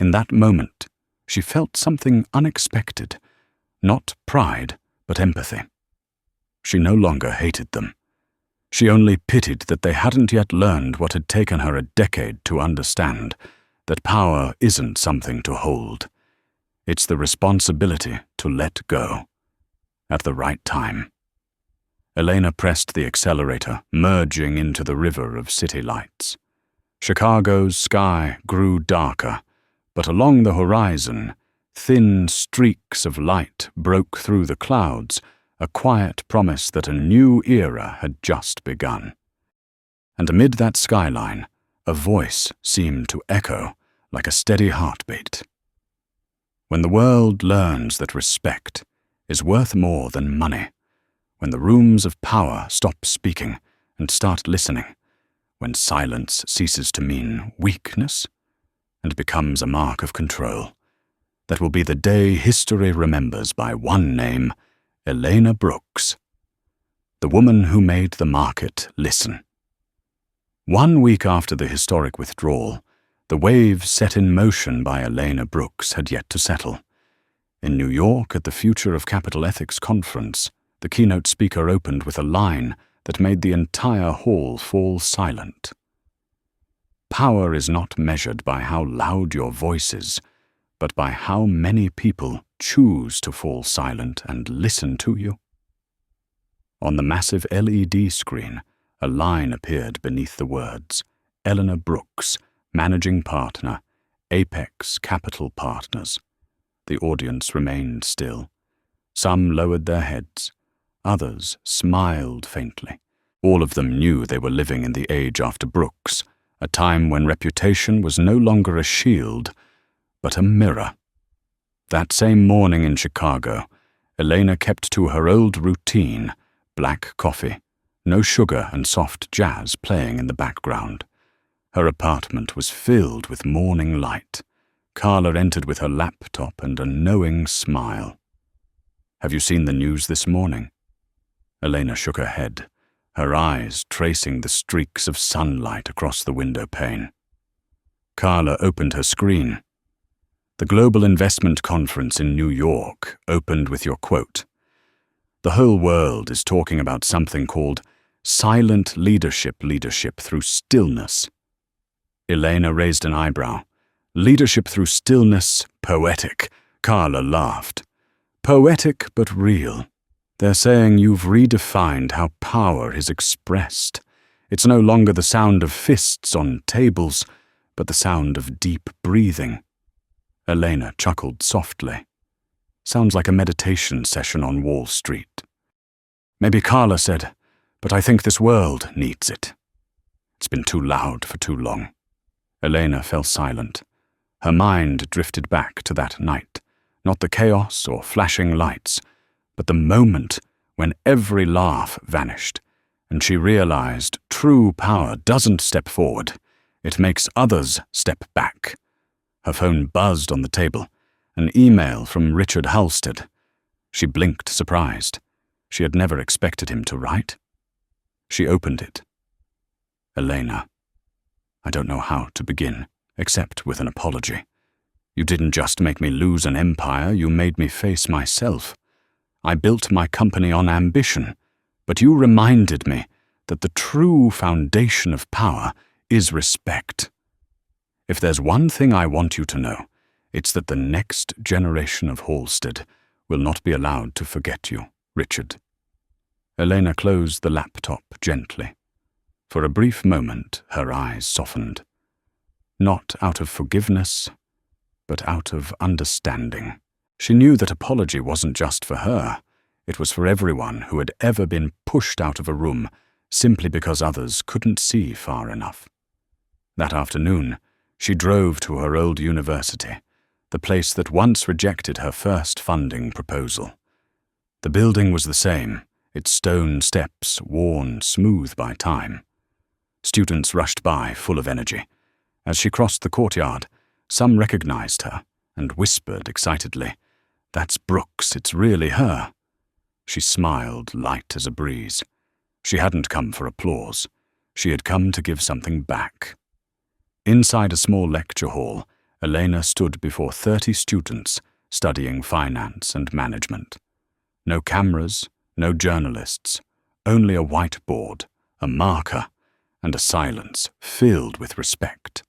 In that moment, she felt something unexpected, not pride, but empathy. She no longer hated them. She only pitied that they hadn't yet learned what had taken her a decade to understand, that power isn't something to hold. It's the responsibility to let go. At the right time. Elena pressed the accelerator, merging into the river of city lights. Chicago's sky grew darker, but along the horizon, thin streaks of light broke through the clouds, a quiet promise that a new era had just begun. And amid that skyline, a voice seemed to echo like a steady heartbeat. When the world learns that respect is worth more than money, when the rooms of power stop speaking and start listening, when silence ceases to mean weakness and becomes a mark of control, that will be the day history remembers by one name, Elena Brooks, the woman who made the market listen. 1 week after the historic withdrawal, the wave set in motion by Elena Brooks had yet to settle. In New York, at the Future of Capital Ethics conference, the keynote speaker opened with a line that made the entire hall fall silent. Power is not measured by how loud your voice is, but by how many people choose to fall silent and listen to you. On the massive LED screen, a line appeared beneath the words, "Eleanor Brooks, Managing Partner, Apex Capital Partners. The audience remained still. Some lowered their heads. Others smiled faintly. All of them knew they were living in the age after Brooks, a time when reputation was no longer a shield, but a mirror. That same morning in Chicago, Elena kept to her old routine: black coffee, no sugar, and soft jazz playing in the background. Her apartment was filled with morning light. Carla entered with her laptop and a knowing smile. "Have you seen the news this morning?" Elena shook her head, her eyes tracing the streaks of sunlight across the window pane. Carla opened her screen. The Global Investment Conference in New York opened with your quote. "The whole world is talking about something called silent leadership through stillness." Elena raised an eyebrow. "Leadership through stillness, poetic." Carla laughed. "Poetic but real. They're saying you've redefined how power is expressed. It's no longer the sound of fists on tables, but the sound of deep breathing." Elena chuckled softly. "Sounds like a meditation session on Wall Street." Maybe Carla said, "But I think this world needs it. It's been too loud for too long." Elena fell silent. Her mind drifted back to that night, not the chaos or flashing lights, but the moment when every laugh vanished, and she realized true power doesn't step forward, it makes others step back. Her phone buzzed on the table, an email from Richard Halstead. She blinked, surprised. She had never expected him to write. She opened it. "Elena, I don't know how to begin, except with an apology. You didn't just make me lose an empire, you made me face myself. I built my company on ambition, but you reminded me that the true foundation of power is respect. If there's one thing I want you to know, it's that the next generation of Halstead will not be allowed to forget you, Richard." Elena closed the laptop gently. For a brief moment, her eyes softened. Not out of forgiveness, but out of understanding. She knew that apology wasn't just for her. It was for everyone who had ever been pushed out of a room simply because others couldn't see far enough. That afternoon, she drove to her old university, the place that once rejected her first funding proposal. The building was the same, its stone steps worn smooth by time. Students rushed by, full of energy. As she crossed the courtyard, some recognized her and whispered excitedly, "That's Brooks, it's really her." She smiled, light as a breeze. She hadn't come for applause. She had come to give something back. Inside a small lecture hall, Elena stood before 30 students studying finance and management. No cameras, no journalists, only a whiteboard, a marker, and a silence filled with respect.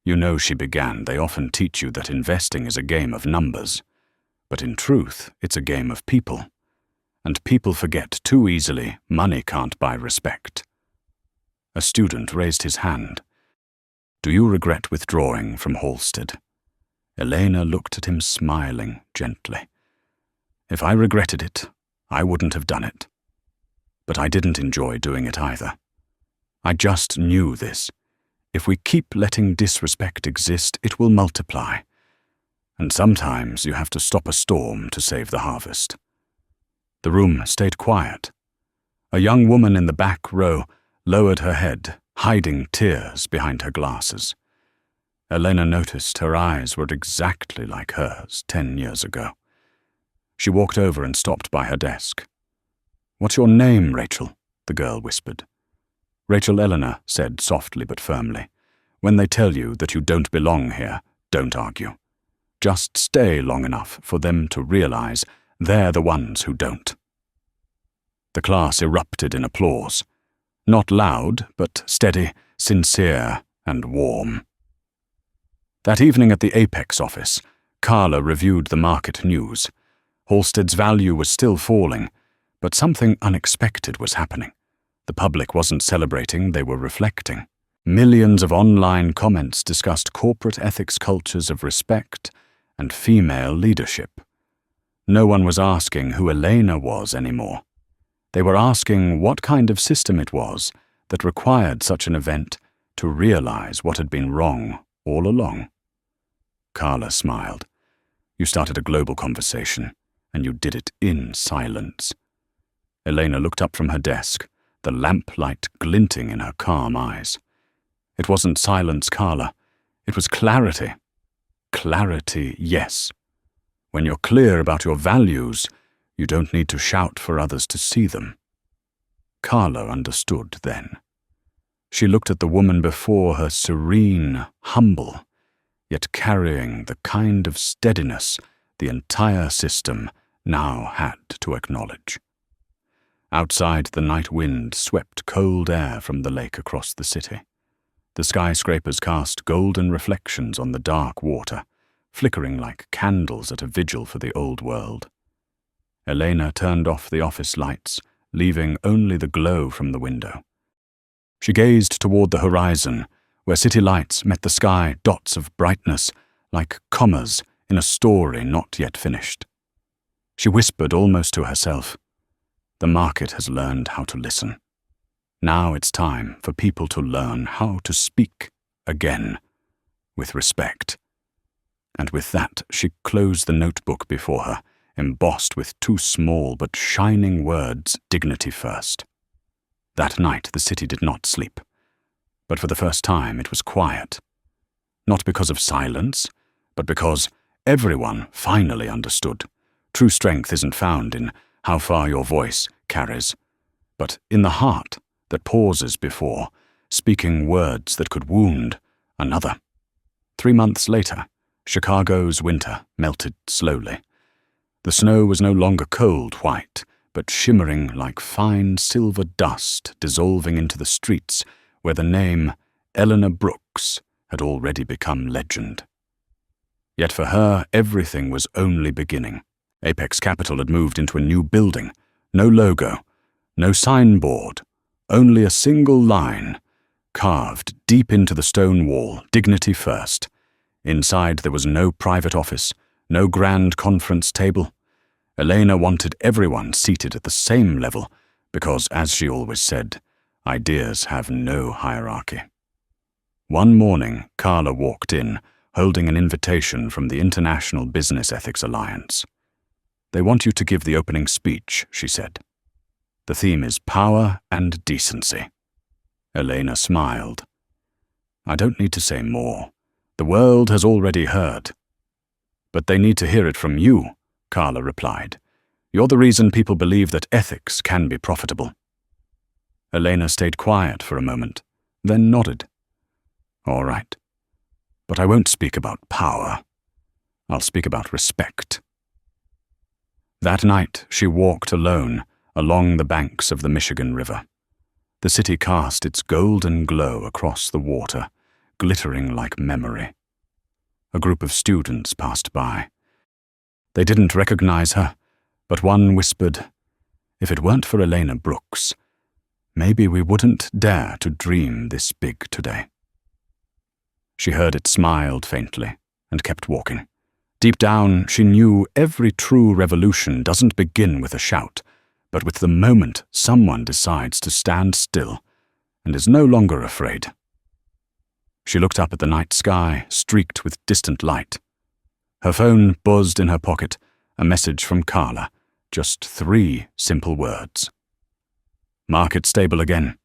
"You know," she began, "they often teach you that investing is a game of numbers. But in truth, it's a game of people. And people forget too easily money can't buy respect." A student raised his hand. "Do you regret withdrawing from Halstead?" Elena looked at him, smiling gently. "If I regretted it, I wouldn't have done it. But I didn't enjoy doing it either. I just knew this. If we keep letting disrespect exist, it will multiply. And sometimes you have to stop a storm to save the harvest." The room stayed quiet. A young woman in the back row lowered her head, hiding tears behind her glasses. Elena noticed her eyes were exactly like hers 10 years ago. She walked over and stopped by her desk. "What's your name, Rachel?" the girl whispered. Rachel Eleanor said softly but firmly, "When they tell you that you don't belong here, don't argue. Just stay long enough for them to realize they're the ones who don't." The class erupted in applause. Not loud, but steady, sincere, and warm. That evening at the Apex office, Carla reviewed the market news. Halstead's value was still falling, but something unexpected was happening. The public wasn't celebrating, they were reflecting. Millions of online comments discussed corporate ethics cultures of respect and female leadership. No one was asking who Elena was anymore. They were asking what kind of system it was that required such an event to realize what had been wrong all along. Carla smiled. You started a global conversation, and you did it in silence. Elena looked up from her desk, the lamplight glinting in her calm eyes. It wasn't silence, Carla. It was clarity. Clarity, yes. When you're clear about your values, you don't need to shout for others to see them. Carla understood then. She looked at the woman before her, serene, humble, yet carrying the kind of steadiness the entire system now had to acknowledge. Outside, the night wind swept cold air from the lake across the city. The skyscrapers cast golden reflections on the dark water, flickering like candles at a vigil for the old world. Elena turned off the office lights, leaving only the glow from the window. She gazed toward the horizon, where city lights met the sky, dots of brightness, like commas in a story not yet finished. She whispered almost to herself, "The market has learned how to listen. Now it's time for people to learn how to speak again, with respect." And with that, she closed the notebook before her, embossed with two small but shining words, dignity first. That night the city did not sleep, but for the first time it was quiet. Not because of silence, but because everyone finally understood. True strength isn't found in how far your voice carries, but in the heart that pauses before speaking words that could wound another. 3 months later, Chicago's winter melted slowly. The snow was no longer cold white, but shimmering like fine silver dust dissolving into the streets where the name Eleanor Brooks had already become legend. Yet for her, everything was only beginning. Apex Capital had moved into a new building. No logo, no signboard, only a single line, carved deep into the stone wall, dignity first. Inside there was no private office, no grand conference table. Elena wanted everyone seated at the same level because, as she always said, ideas have no hierarchy. One morning, Carla walked in, holding an invitation from the International Business Ethics Alliance. "They want you to give the opening speech," she said. "The theme is power and decency." Elena smiled. "I don't need to say more. The world has already heard." "But they need to hear it from you," Carla replied. "You're the reason people believe that ethics can be profitable." Elena stayed quiet for a moment, then nodded. "All right. But I won't speak about power. I'll speak about respect." That night, she walked alone along the banks of the Michigan River. The city cast its golden glow across the water, glittering like memory. A group of students passed by. They didn't recognize her, but one whispered, "If it weren't for Elena Brooks, maybe we wouldn't dare to dream this big today." She heard it smiled faintly and kept walking. Deep down, she knew every true revolution doesn't begin with a shout, but with the moment someone decides to stand still and is no longer afraid. She looked up at the night sky, streaked with distant light. Her phone buzzed in her pocket, a message from Carla, just 3 simple words. "Market stable again."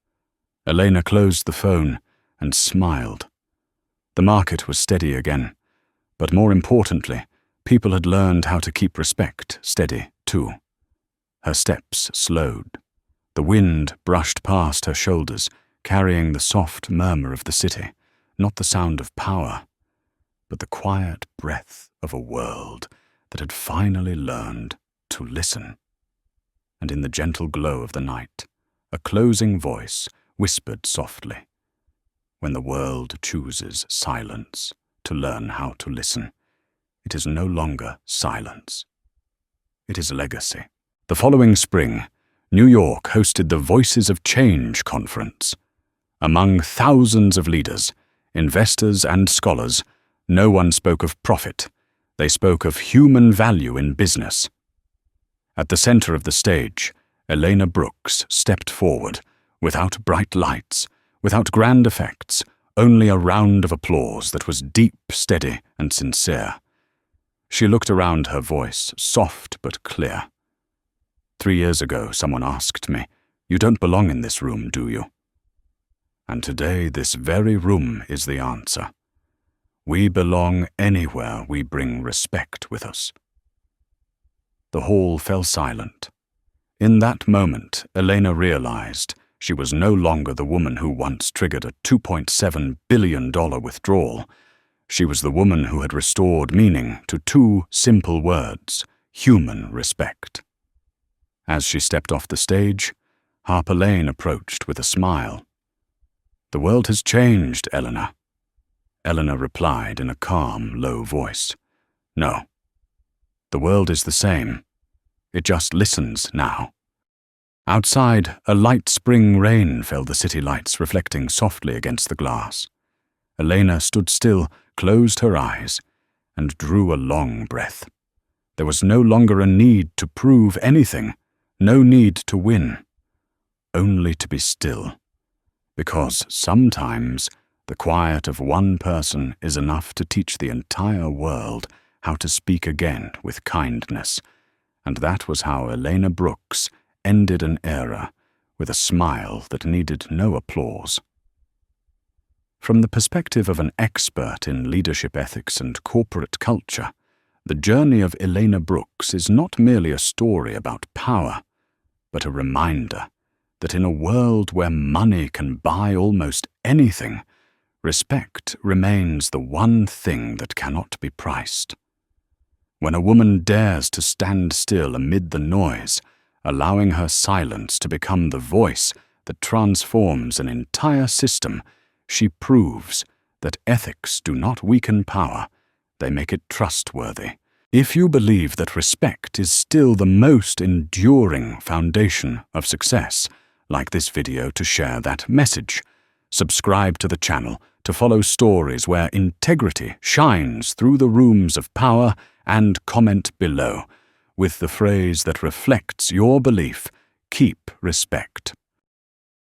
Elena closed the phone and smiled. The market was steady again, but more importantly, people had learned how to keep respect steady too. Her steps slowed. The wind brushed past her shoulders, carrying the soft murmur of the city, not the sound of power, but the quiet breath of a world that had finally learned to listen. And in the gentle glow of the night, a closing voice whispered softly, "When the world chooses silence to learn how to listen, it is no longer silence. It is legacy." The following spring, New York hosted the Voices of Change conference. Among thousands of leaders, investors and scholars, no one spoke of profit. They spoke of human value in business. At the center of the stage, Elena Brooks stepped forward, without bright lights, without grand effects, only a round of applause that was deep, steady, and sincere. She looked around, her voice soft but clear. 3 years ago, someone asked me, "You don't belong in this room, do you?" And today, this very room is the answer. We belong anywhere we bring respect with us. The hall fell silent. In that moment, Elena realized she was no longer the woman who once triggered a $2.7 billion withdrawal. She was the woman who had restored meaning to 2 simple words: human respect. As she stepped off the stage, Harper Lane approached with a smile. "The world has changed, Eleanor." Eleanor replied in a calm, low voice, "No. The world is the same. It just listens now." Outside, a light spring rain filled the city lights, reflecting softly against the glass. Elena stood still, closed her eyes, and drew a long breath. There was no longer a need to prove anything, no need to win, only to be still. Because sometimes the quiet of one person is enough to teach the entire world how to speak again with kindness. And that was how Elena Brooks ended an era with a smile that needed no applause. From the perspective of an expert in leadership ethics and corporate culture, the journey of Elena Brooks is not merely a story about power, but a reminder that in a world where money can buy almost anything, respect remains the one thing that cannot be priced. When a woman dares to stand still amid the noise, allowing her silence to become the voice that transforms an entire system, she proves that ethics do not weaken power, they make it trustworthy. If you believe that respect is still the most enduring foundation of success, like this video to share that message. Subscribe to the channel to follow stories where integrity shines through the rooms of power, and comment below with the phrase that reflects your belief: keep respect.